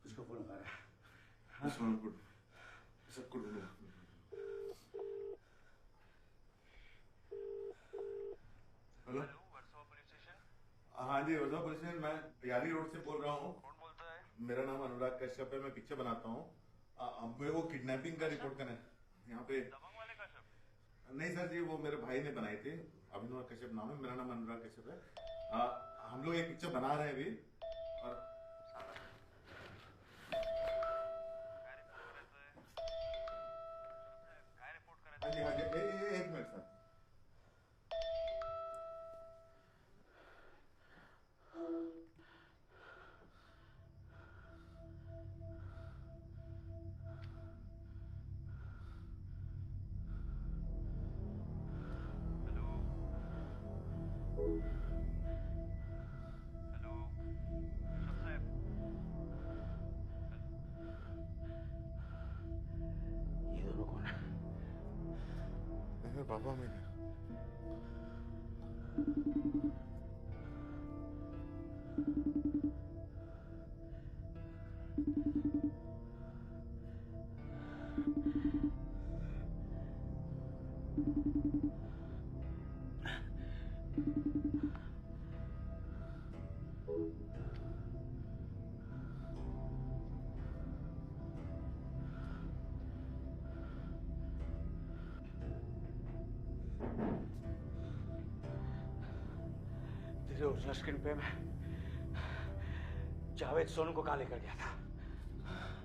Speaker 3: उसको फोन लगा रहा है।
Speaker 1: सोनम को सबको ढूंढो। हेलो हाँ जी वर्धा पुलिस स्टेशन। मैं यारी रोड से बोल रहा हूँ। कौन बोलता है? मेरा नाम अनुराग कश्यप है। मैं पिक्चर बनाता हूँ। मेरे को किडनैपिंग का रिपोर्ट करना है यहाँ पे। नहीं सर जी, वो मेरे भाई ने बनाई थी। अभिनव कश्यप नाम है, मेरा नाम अनुराग कश्यप है। हम लोग एक पिक्चर बना रहे हैं अभी। और हाँ जी हाँ जी, एक मिनट सर।
Speaker 3: ये दोनों कौन है?
Speaker 1: मेरे पापा में
Speaker 3: तेरे ओरिजिनल स्क्रीन पे मैं जावेद सोनू को कहाँ लेकर गया था?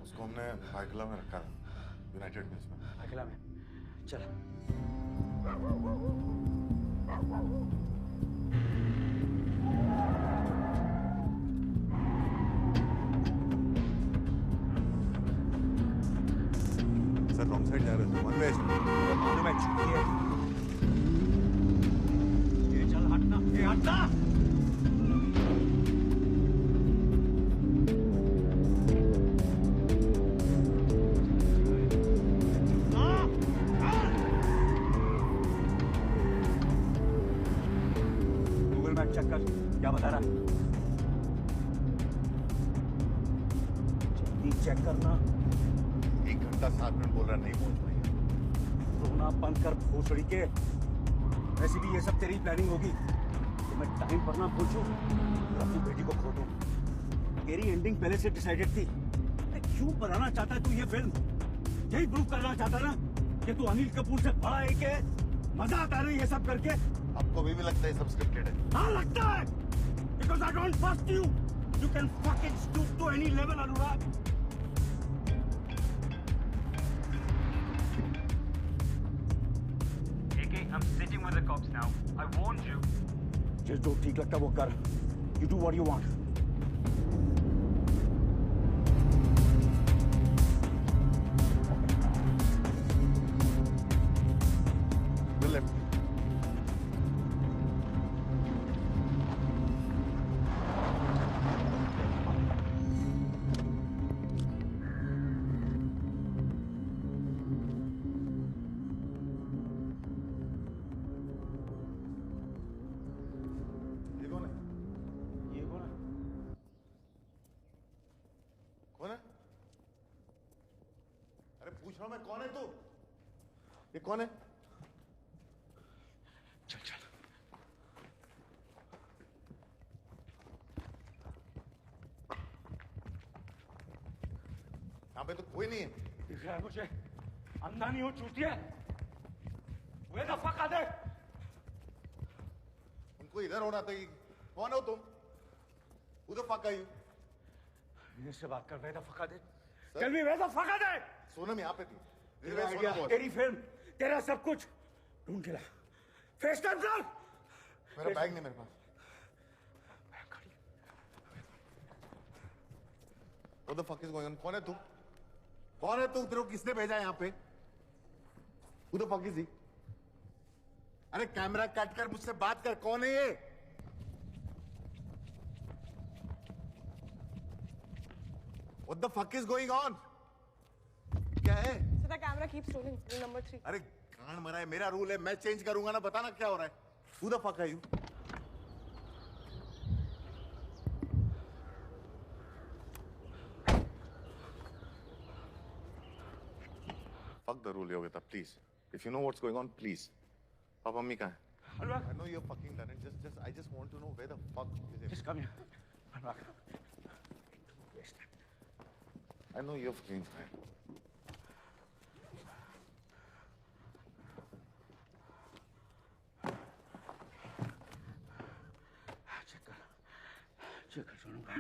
Speaker 1: उसको हमने भाईकला में रखा था, यूनाइटेड प्रेस में।
Speaker 3: अकेला में चला।
Speaker 1: सर रॉन्ग साइड जा रहे थे, वन वे।
Speaker 3: चल हटना, ये हटना। गूगल मैप चेक कर, क्या बता रहा है? जल्दी चेक करना।
Speaker 1: 1 घंटा 7 मिनट बोल रहा, नहीं पहुंच पाएंगे।
Speaker 3: रोना बंद कर भोसड़ी के। वैसे भी ये सब तेरी प्लानिंग होगी तो मैं टाइम पर ना पहुंचूं और अपनी बेटी को खो दूं। तेरी एंडिंग पहले से डिसाइडेड थी। क्यों बनाना चाहता है तू ये फिल्म? यही प्रूव करना चाहता ना कि तू अनिल कपूर से बड़ा है के मजा आता है ना ये सब करके?
Speaker 1: आपको अभी भी लगता है सब स्क्रिप्टेड है?
Speaker 3: हाँ लगता है, because I don't trust you. You can fucking stoop to any level, Anurag.
Speaker 10: AK, I'm sitting with the cops now. I warned you.
Speaker 3: जिस जो ठीक लगता वो कर. You do what you want.
Speaker 1: The left. ये कौन है?
Speaker 3: ये कौन है?
Speaker 1: कौन है? अरे पूछ रहा हूं मैं, कौन है तू? ये कौन है?
Speaker 3: चल चल।
Speaker 1: यहाँ पे तो कोई नहीं है।
Speaker 3: दिख रहा है मुझे, अंधा नहीं हो चूतिया। Where the fuck are they?
Speaker 1: उनको इधर होना था। कौन हो तुम? Who the fuck are you?
Speaker 3: मेरे से बात कर। Where the fuck are they? Tell me where the fuck are they?
Speaker 1: Sonam यहाँ पे थी।
Speaker 3: तेरा आइडिया, तेरी फिल्म, तेरा सब कुछ ढूंढ के ला। फेस टाइम कर।
Speaker 1: मेरा बैग नहीं मेरे पास। What the fuck is going on? कौन है तू? कौन है तू? तेरे को किसने भेजा यहाँ पे? Who the fuck is he? अरे कैमरा कट कर मुझसे बात कर। कौन है ये? What the fuck is going on? क्या है?
Speaker 5: So the camera keeps rolling. Rule number 3.
Speaker 1: अरे कान मरा है, मेरा रूल है, मैं चेंज करूंगा ना। बताना क्या हो रहा है? Who the fuck are you? Fuck the rule, Yogita, please. If you know what's going on, please. Papa, mummy कहाँ है? I know you're fucking done it. I just want to know where the fuck is it?
Speaker 3: Just come here. Anurag.
Speaker 1: I know you're fucking fine.
Speaker 3: Check कर सोनम का।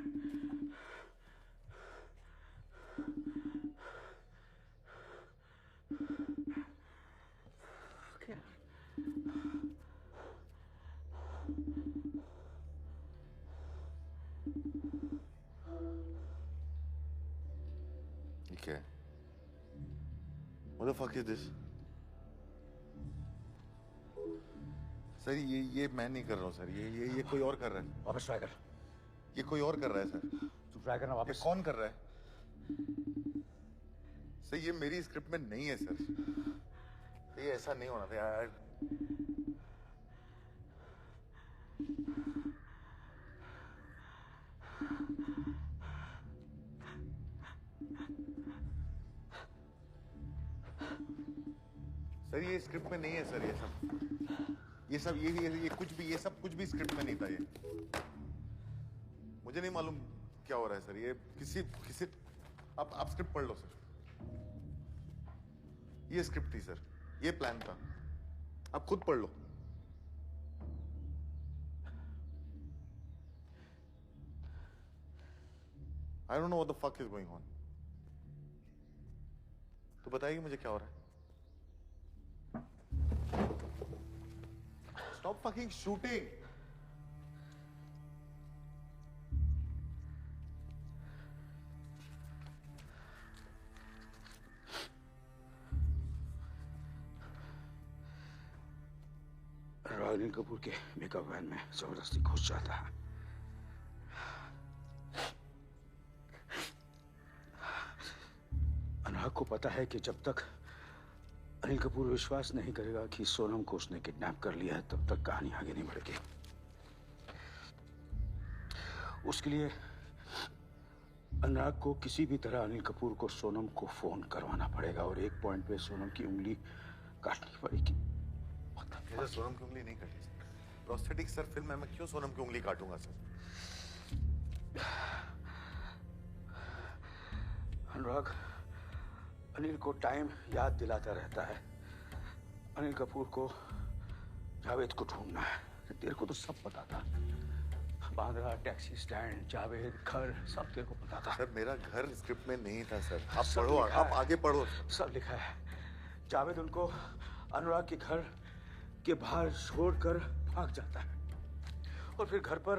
Speaker 3: क्या?
Speaker 1: ये क्या है? What the fuck is this? Sir ये मैं नहीं कर रहा हूँ सर। ये कोई और कर रहा है।
Speaker 3: वापस ट्राई कर।
Speaker 1: ये कोई और कर रहा है सर।
Speaker 3: तू ट्राई करना वापस।
Speaker 1: ये कौन कर रहा है? सर ये मेरी स्क्रिप्ट में नहीं है सर। ये ऐसा नहीं होना था यार। सर ये स्क्रिप्ट में नहीं है सर। ये कुछ भी, ये सब कुछ भी स्क्रिप्ट में नहीं था। ये मुझे नहीं मालूम क्या हो रहा है सर। ये किसी आप स्क्रिप्ट पढ़ लो सर। ये स्क्रिप्ट थी सर, ये प्लान था। आप खुद पढ़ लो। I don't know what the fuck is going on. तो बताइए मुझे क्या हो रहा है? Stop fucking shooting.
Speaker 3: Anil Kapoor के मेकअप वैन में जबरदस्ती घुस जाता है। अनुराग को पता है कि जब तक अनिल कपूर विश्वास नहीं करेगा कि सोनम को उसने किडनैप कर लिया है, तब तक कहानी आगे नहीं बढ़ेगी। उसके लिए अनुराग को किसी भी तरह अनिल कपूर को सोनम को फोन करवाना पड़ेगा और एक पॉइंट पे सोनम की उंगली काटनी पड़ेगी।
Speaker 1: सर सोनम की उंगली नहीं काटी सर। प्रोस्थेटिक सर फिल्म है, मैं क्यों सोनम की उंगली काटूंगा सर?
Speaker 3: अनुराग अनिल को टाइम याद दिलाता रहता है। अनिल कपूर को जावेद को ढूंढना है। तेरे को तो सब पता था। बांद्रा टैक्सी स्टैंड, जावेद, घर, सब तेरे को पता था।
Speaker 1: सर मेरा घर स्क्रिप्ट में नहीं था सर। आप पढ़ो, आप आगे पढ़ो।
Speaker 3: सब लिखा है। जावेद उनको अनुराग के घर के बाहर छोड़कर भाग जाता है और फिर घर पर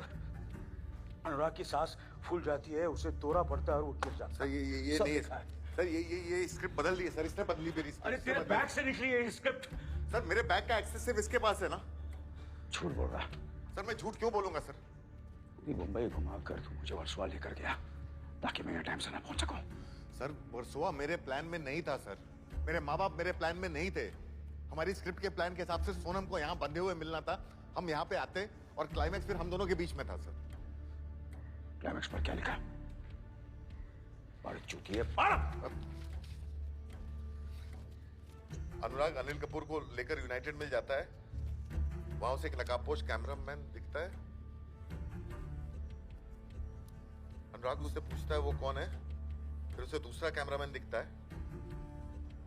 Speaker 3: अनुराग की सांस फूल जाती है, उसे दौरा पड़ता है और वो गिर जाता है।
Speaker 1: सर ये नहीं है सर। ये स्क्रिप्ट बदल दी है सर। इसने बदली मेरी स्क्रिप्ट।
Speaker 3: अरे तेरे बैग से निकली है स्क्रिप्ट।
Speaker 1: सर मेरे बैग का एक्सेस सिर्फ इसके पास है ना।
Speaker 3: झूठ बोल रहा।
Speaker 1: सर मैं झूठ क्यों बोलूंगा सर?
Speaker 3: मुंबई घुमा कर तू मुझे वर्सोवा लेकर गया ताकि मैं टाइम से ना पहुंच सकूं।
Speaker 1: सर वर्सोवा मेरे प्लान में नहीं था सर। मेरे माँ बाप मेरे प्लान में नहीं थे। हमारी स्क्रिप्ट के प्लान के हिसाब से सोनम को यहाँ बंधे हुए मिलना था। हम यहाँ पे आते और क्लाइमैक्स फिर हम दोनों के बीच में था सर।
Speaker 3: क्लाइमैक्स पर क्या लिखा? बड़ी चूती है।
Speaker 1: अनुराग अनिल कपूर को लेकर यूनाइटेड मिल जाता है। वहां उसे एक नकाबपोश कैमरामैन दिखता है। अनुराग उससे पूछता है वो कौन है। फिर उसे दूसरा कैमरामैन दिखता है।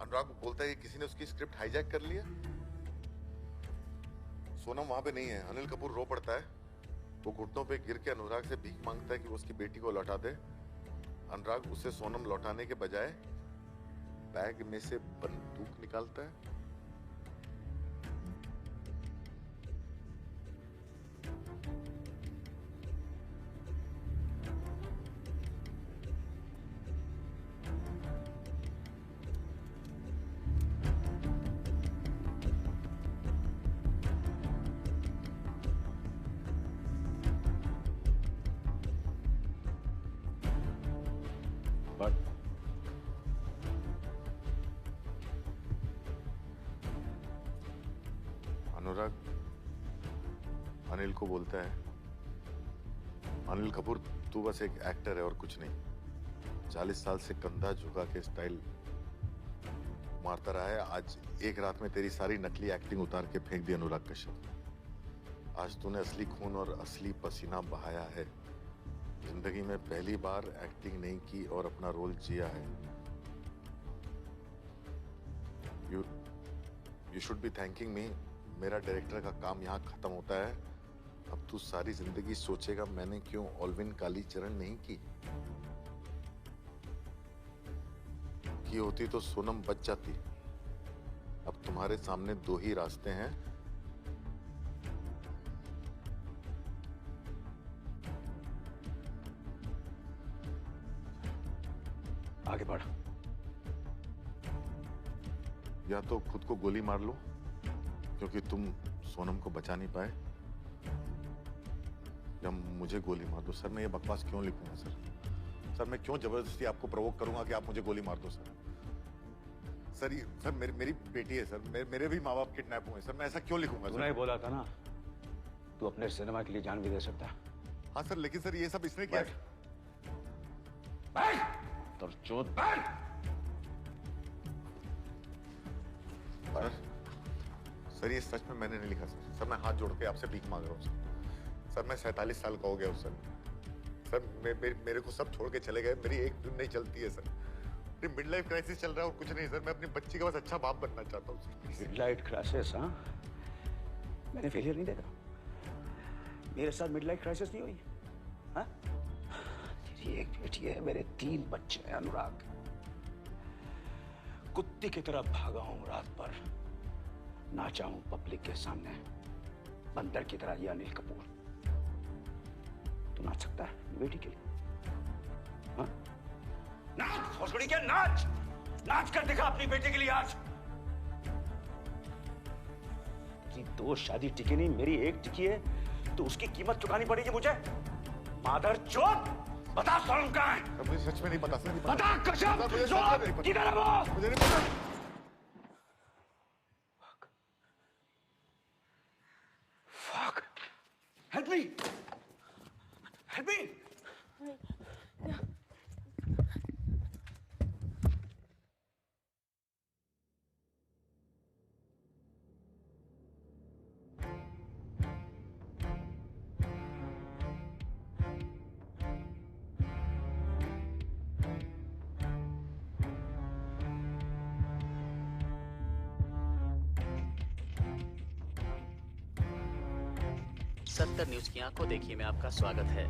Speaker 1: अनुराग बोलता है कि किसी ने उसकी स्क्रिप्ट हाईजैक कर लिया। सोनम वहां पे नहीं है। अनिल कपूर रो पड़ता है। वो घुटनों पे गिर के अनुराग से भीख मांगता है कि वो उसकी बेटी को लौटा दे। अनुराग उसे सोनम लौटाने के बजाय बैग में से बंदूक निकालता है। अनुराग अनिल को बोलता है, अनिल कपूर तू बस एक एक्टर है और कुछ नहीं। 40 साल से कंधा झुका के स्टाइल मारता रहा है। आज एक रात में तेरी सारी नकली एक्टिंग उतार के फेंक दी अनुराग कश्यप। आज तूने असली खून और असली पसीना बहाया है। जिंदगी में पहली बार एक्टिंग नहीं की और अपना रोल जिया है। यू शुड बी थैंकिंग मी। मेरा डायरेक्टर का काम यहाँ खत्म होता है। अब तू सारी जिंदगी सोचेगा मैंने क्यों ऑल्विन कालीचरण नहीं की होती तो सोनम बच जाती। अब तुम्हारे सामने दो ही रास्ते हैं।
Speaker 3: आगे बढ़।
Speaker 1: या तो खुद को गोली मार लो क्योंकि तुम सोनम को बचा नहीं पाए, या मुझे गोली मार दो। सर मैं ये बकवास क्यों लिखूंगा सर? सर मैं क्यों जबरदस्ती आपको प्रोवोक करूंगा कि आप मुझे गोली मार दो सर? सर मेरी बेटी है सर। मेरे भी माँ बाप किडनैप हुए सर। मैं ऐसा क्यों लिखूंगा सर?
Speaker 3: तूने बोला था ना तू अपने सिनेमा के लिए जान भी दे सकता है।
Speaker 1: हाँ सर, लेकिन सर ये सब इसने किया। सर ये सच में मैंने नहीं लिखा सर। सर मैं हाथ जोड़ के आपसे भीख मांग रहा हूँ सर। सर मैं 47 साल का हो गया हूँ सर। सर मेरे को सब छोड़ के चले गए। मेरी एक फिल्म नहीं चलती है सर। मिड लाइफ क्राइसिस चल रहा है और कुछ नहीं सर। मैं अपनी बच्ची का बस अच्छा बाप बनना चाहता हूँ सर।
Speaker 3: Mid life crisis? हाँ, मैंने फेलियर नहीं देखा। मेरे साथ मिड लाइफ क्राइसिस नहीं हुई। हाँ, तेरी एक बेटी है, मेरे 3 बच्चे हैं। अनुराग, कुत्ते की तरह भागा हूं रात भर, नाचा हूं पब्लिक के सामने। बंदर की तरह ये अनिल कपूर। तू नाच सकता है बेटी के लिए? हाँ? नाच भोसड़ी के, नाच नाच कर दिखा अपनी बेटी के लिए आज। तेरी 2 शादी टिकी नहीं, मेरी एक टिकी है, तो उसकी कीमत चुकानी पड़ेगी मुझे। मादर चोद, बता सोनम कहाँ है?
Speaker 1: मुझे सच में नहीं पता सर।
Speaker 3: बता कश्यप, किधर है वो?
Speaker 1: मुझे नहीं पता।
Speaker 3: Fuck! Help me! Help me!
Speaker 8: सत्तर न्यूज की आंखों देखिए में आपका स्वागत है।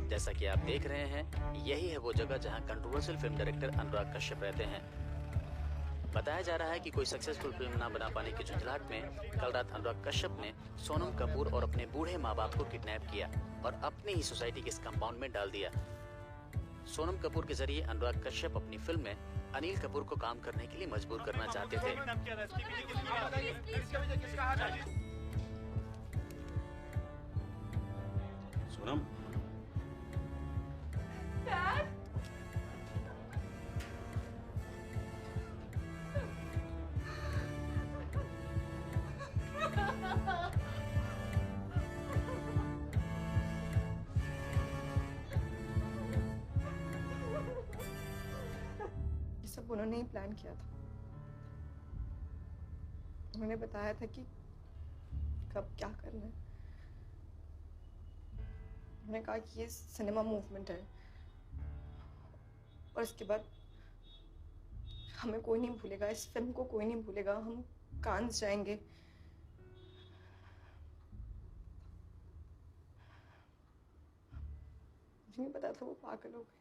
Speaker 8: जैसा कि आप देख रहे हैं, यही है वो जगह जहां controversial film director Anurag Kashyap रहते हैं। बताया जा रहा है कि कोई सक्सेसफुल फिल्म ना बना पाने की झुंझलाहट में कल रात अनुराग कश्यप ने सोनम कपूर और अपने बूढ़े माँ बाप को किडनैप किया और अपनी ही सोसाइटी के इस कंपाउंड में डाल दिया। सोनम कपूर के जरिए अनुराग कश्यप अपनी फिल्म में अनिल कपूर को काम करने के लिए मजबूर करना चाहते थे।
Speaker 3: सोनम,
Speaker 22: ये सब उन्होंने ही प्लान किया था। उन्होंने बताया था कि कब क्या करना है। उन्होंने कहा कि ये सिनेमा मूवमेंट है और इसके बाद हमें कोई नहीं भूलेगा, इस फिल्म को कोई नहीं भूलेगा, हम कांस जाएंगे। मुझे नहीं पता था वो पागल हो गए।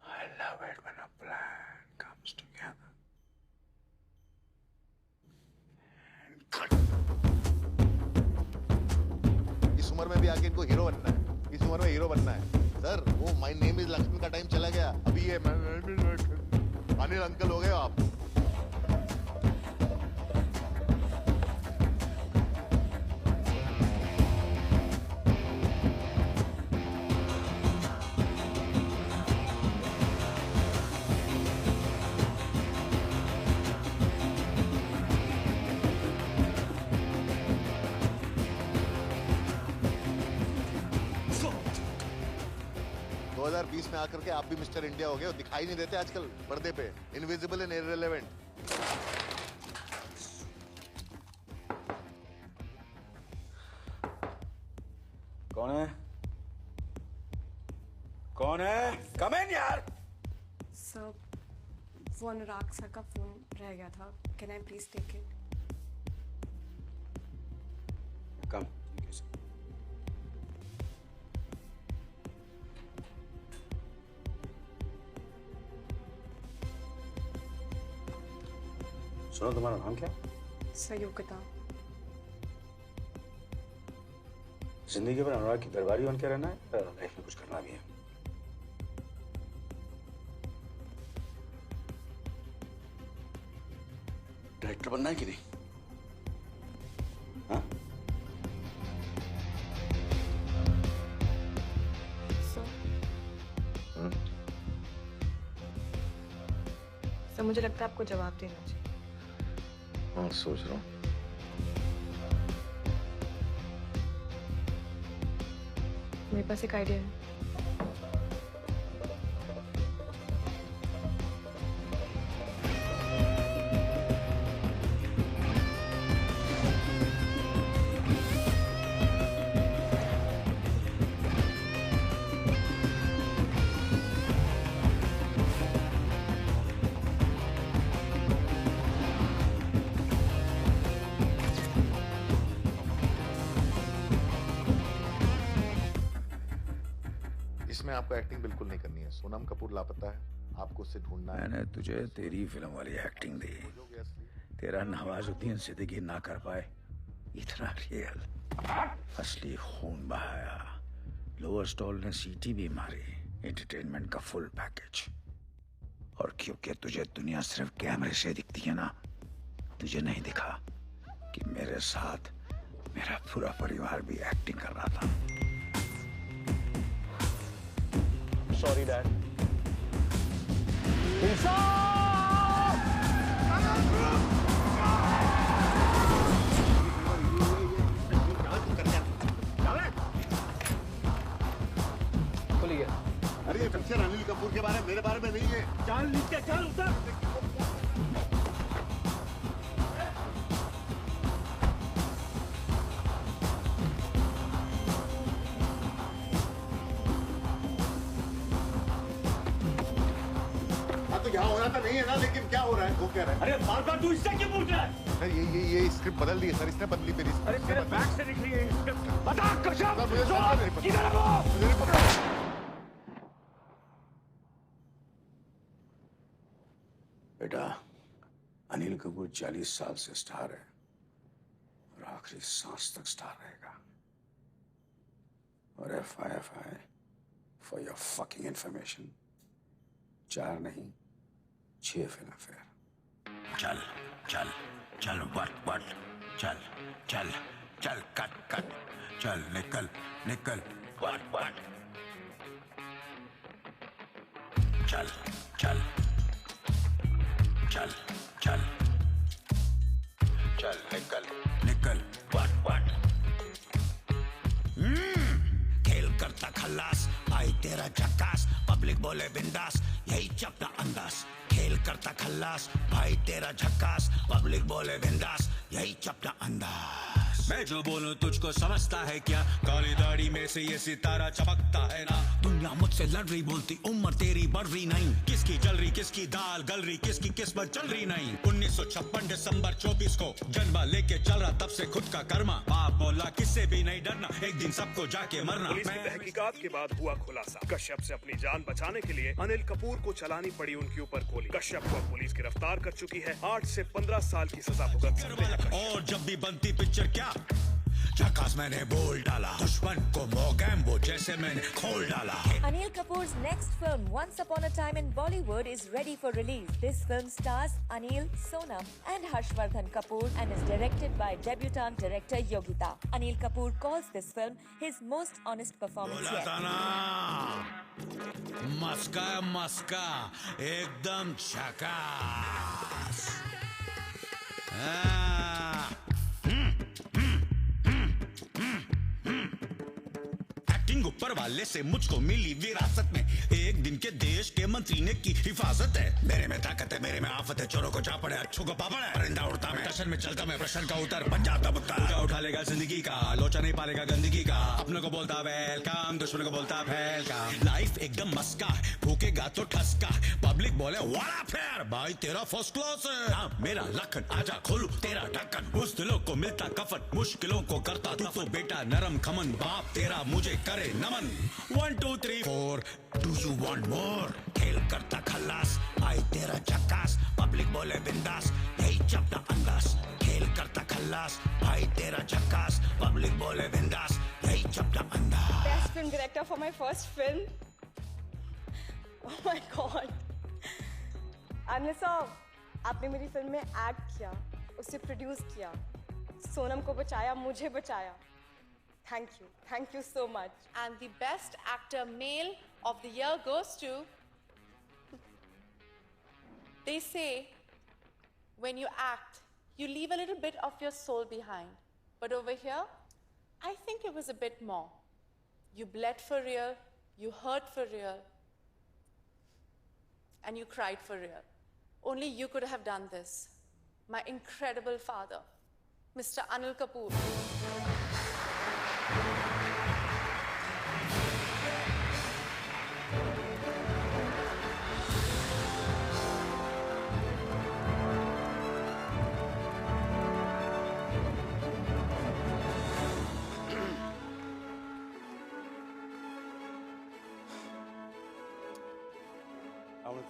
Speaker 3: I love it when a plan comes together.
Speaker 1: इस उम्र में भी आके इनको हीरो बनना है। इस उम्र में हीरो बनना है सर। वो माय नेम इज लक्ष्मी का टाइम चला गया। अभी ये अनिल अंकल हो गए आप। में आकर के आप भी मिस्टर इंडिया हो गए हो। दिखाई नहीं देते आजकल पर्दे पे, इनविजिबल एंड इररिलेवेंट।
Speaker 3: कौन है? कौन है? कम इन यार।
Speaker 22: सर, वो अनुराग सर का फोन रह गया था। Can I please take it?
Speaker 3: Come. सुनो, तुम्हारा नाम क्या?
Speaker 22: संयुक्ता।
Speaker 3: जिंदगी भर अनुराग की दरबारी बन के रहना है, लाइफ में कुछ करना भी है। डायरेक्टर बनना है कि नहीं? हाँ?
Speaker 22: सर, मुझे लगता है आपको जवाब देना चाहिए।
Speaker 1: हाँ, सोच रहा हूँ।
Speaker 22: मेरे पास एक आइडिया है।
Speaker 1: इसमें आपको एक्टिंग बिल्कुल नहीं करनी है। सोनम कपूर लापता है, आपको उससे ढूंढना है।
Speaker 3: मैंने तुझे तेरी फिल्म वाली एक्टिंग दी, तेरा नवाजुद्दीन सिद्दीकी ना कर पाए इतना रियल। असली खून बहाया, लोअर स्टॉल ने सीटी भी मारी, एंटरटेनमेंट का फुल पैकेज। और क्योंकि तुझे दुनिया सिर्फ कैमरे से दिखती है ना, तुझे नहीं दिखा कि मेरे साथ मेरा पूरा परिवार भी एक्टिंग कर रहा था।
Speaker 18: Sorry dad.
Speaker 21: अरे ये पिक्चर अनिल कपूर के बारे में, मेरे बारे में नहीं है।
Speaker 15: चल नीचे चल, उतर।
Speaker 21: तो यहाँ हो रहा था नहीं है ना, लेकिन क्या हो रहा है वो कह रहा है।
Speaker 15: अरे बार-बार तू इससे क्यों पूछ रहा है?
Speaker 21: सर ये स्क्रिप्ट बदल दी है सर, इसने बदली मेरी।
Speaker 15: अरे तेरे बैग से निकली है स्क्रिप्ट। बता कश्यप,
Speaker 21: मुझे नहीं पता।
Speaker 15: किधर है वो?
Speaker 21: मुझे नहीं पता।
Speaker 3: बेटा, अनिल कपूर 40 साल से स्टार है और आखिरी सांस तक स्टार रहेगा। और FIFI for your fucking information, 4 नहीं 6 फिल्म फेयर। चल चल चल, वट चल चल चल, कट चल, निकल वट चल चल चल चल चल, निकल वट खेल करता खल्लास, भाई तेरा झक्कास, पब्लिक बोले बिंदास, यही चपटा अंदाज। खेल करता खल्लास, भाई तेरा झक्कास, पब्लिक बोले बिंदास, यही चपटा अंदाज। मैं जो बोलूं तुझको समझता है क्या, काली दाढ़ी में से ये सितारा चमकता है ना। दुनिया मुझसे लड़ रही, बोलती उम्र तेरी बढ़ रही नहीं, किसकी जल रही, किसकी दाल गल रही, किसकी किस्मत चल रही नहीं। 1956 दिसंबर 24 को जन्म लेके चल रहा, तब से खुद का कर्मा। बाप बोला किससे भी नहीं डरना, एक दिन सबको जाके मरना।
Speaker 7: पुलिस की तहकीकात के बाद हुआ खुलासा, कश्यप से अपनी जान बचाने के लिए अनिल कपूर को चलानी पड़ी उनके ऊपर गोली। कश्यप को पुलिस गिरफ्तार कर चुकी है, 8 से 15 साल की सजा भुगत सकते हैं।
Speaker 3: और जब भी बनती पिक्चर क्या झकास मैंने बोल डाला, दुश्मन को मोगैम्बो जैसे मैंने खोल डाला।
Speaker 11: Anil Kapoor's next film, Once Upon a Time in Bollywood, is ready for release. This film stars Anil, Sonam and Harshvardhan Kapoor and is directed by debutant director Yogita. Anil Kapoor calls this film his most honest performance yet.
Speaker 3: मस्का एकदम झकास। Acting ऊपर वाले से मुझको मिली विरासत में, एक दिन के देश के मंत्री ने की हिफाजत है। मेरे में ताकत है, मेरे में आफत है, चोरों को जा पड़े, अच्छों को पापड़ है। परिंदा उड़ता मैं, टशन में चलता मैं, प्रश्न का उत्तर बन जाता बुत्ता। उठा लेगा जिंदगी का, लोचा नहीं पालेगा गंदगी का। अपने को बोलता वेलकम, दुश्मन को बोलता वेलकम। लाइफ एकदम मस्का, भूखेगा तो ठसका, पब्लिक बोले वाला फेयर, भाई तेरा फर्स्ट क्लास है। हाँ, मेरा लखन आजा खोलू तेरा ढक्कन, उस दिलों को मिलता कफन, मुश्किलों को करता तू तो बेटा नरम खमन। बाप तेरा मुझे करे नमन। 1 2 3 4 डू यू वांट मोर। खेल करता खल्लास, भाई तेरा झक्कास, पब्लिक बोले बिंदास, यही चपटा अंदाज। खेल करता खल्लास, भाई तेरा झक्कास, पब्लिक बोले बिंदास, यही चपटा अंदाज।
Speaker 22: Best film director for my first film. Oh my God. Anil साहब, आपने मेरी फिल्म में एक्ट किया, उसे प्रोड्यूस किया, सोनम को बचाया, मुझे बचाया। Thank you so much.
Speaker 5: And the best actor male of the year goes to... They say, when you act, you leave a little bit of your soul behind. But over here, I think it was a bit more. You bled for real, you hurt for real, and you cried for real. Only you could have done this. My incredible father, Mr. Anil Kapoor.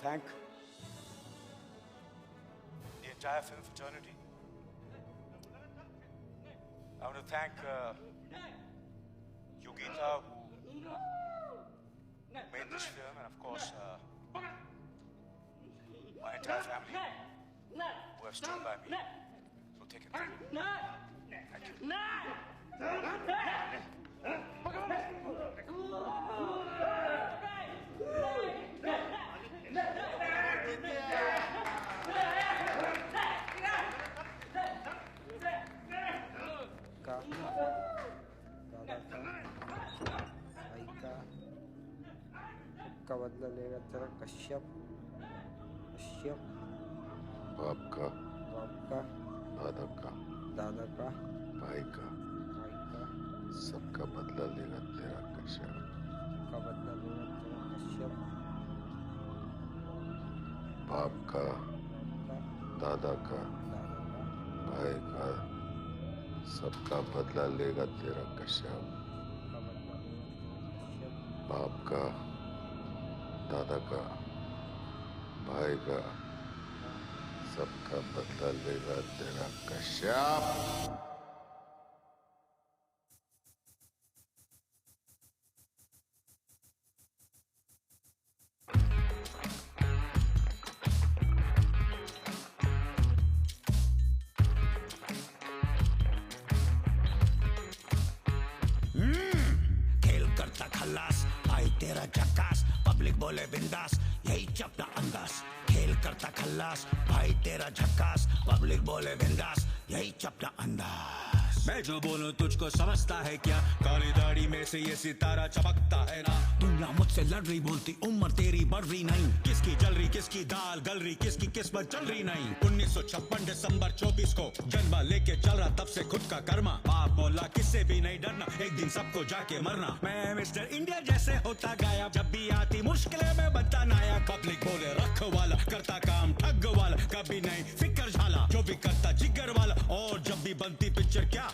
Speaker 3: thank the entire film fraternity. I want to thank Yogita, who made this film, and of course, my entire family who have stood by me. So take it. Thank you.
Speaker 15: का बदला लेगा तेरा कश्यप कश्यप
Speaker 1: बाप का
Speaker 21: दादा का भाई का सबका बदला लेगा तेरा कश्यप
Speaker 15: का बदला लेगा तेरा कश्यप
Speaker 21: बाप का दादा का भाई का सबका बदला लेगा तेरा कश्यप बाप का दादा का भाई का सबका बदला लेगा तेरा कश्यप।
Speaker 3: खेल करता खल्लास भाई तेरा झक्कास पब्लिक बोले बिंदास यही चपटा अंदाज खेल करता खल्लास भाई तेरा झक्कास पब्लिक बोले बिंदास यही चपटा अंदाज मैं जो बोलूं तुझको समझता है क्या काली दाढ़ी में से ये सितारा चमकता है ना दुनिया मुझसे लड़ रही बोलती उम्र तेरी बढ़ रही नहीं किसकी जल रही किसकी दाल गल रही किसकी किस्मत चल रही नहीं 1956 दिसंबर 24 को जन्म लेके चल रहा तब से खुद का कर्मा बाप बोला किससे भी नहीं डरना एक दिन सबको जाके मरना मैं मिस्टर इंडिया जैसे होता गायब जब भी आती मुश्किलें में बनता नायक पब्लिक बोले रख वाला करता काम ठग वाला कभी नहीं फिकर झाला जो भी करता जिगर वाला और जब भी बनती पिक्चर क्या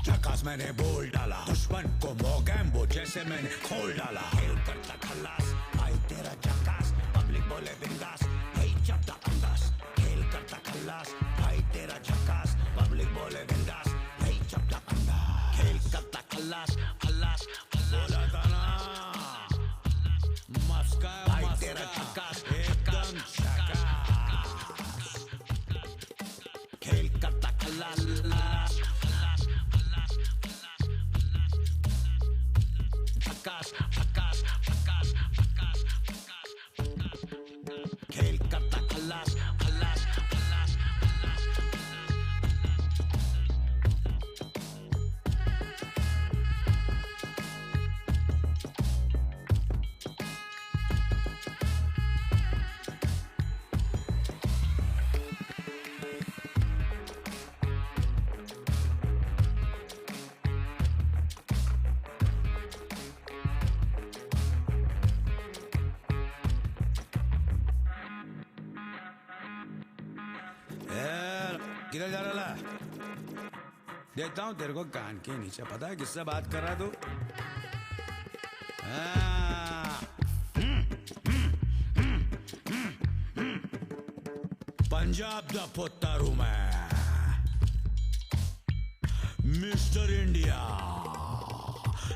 Speaker 3: झकास मैंने बोल डाला दुश्मन को मोगैम्बो जैसे मैंने खोल डाला खेल करता खल्लास भाई तेरा झकास पब्लिक बोले बिंदास यही चपटा अंदाज खेल करता खल्लास भाई तेरा झकास पब्लिक बोले बिंदास यही चपटा अंदाज खेल करता खल्लास खल्लास बोला था ना मस्का भाई तेरा झकास एकदम झकास खेल करता खल्लास झकास झकास झकास झकास खेल करता खल्लास खल्लास खल्लास किधर जा रहा है? देखता हूँ तेरे को कान के नीचे पता है किससे बात कर रहा तू पंजाब दा पुत्तर हूं मैं मिस्टर इंडिया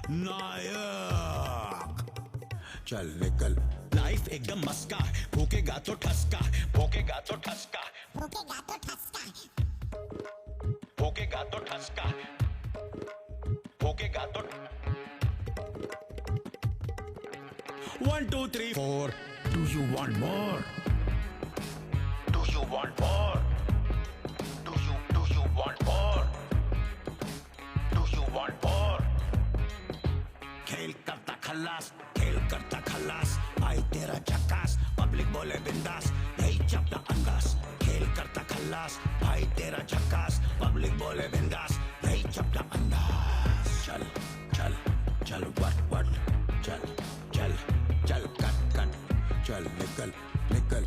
Speaker 3: नायक चल निकल लाइफ एकदम मस्का है भूखेगा तो ठसका है भूखेगा तो ठसका है भूखेगा तो ठसका है भूखेगा तो ठसका है भूखेगा तो 1 2 3 4 Do you want more? Do you want more? Do you want more? Do you want more? खेल करता खल्लास आई तेरा झकास पब्लिक बोले बिंदास यही चपटा अंदाज खेल करता खल्लास भाई तेरा झकास पब्लिक बोले बिंदास यही चपटा अंदाज चल चल चल वट चल चल चल कट चल निकल निकल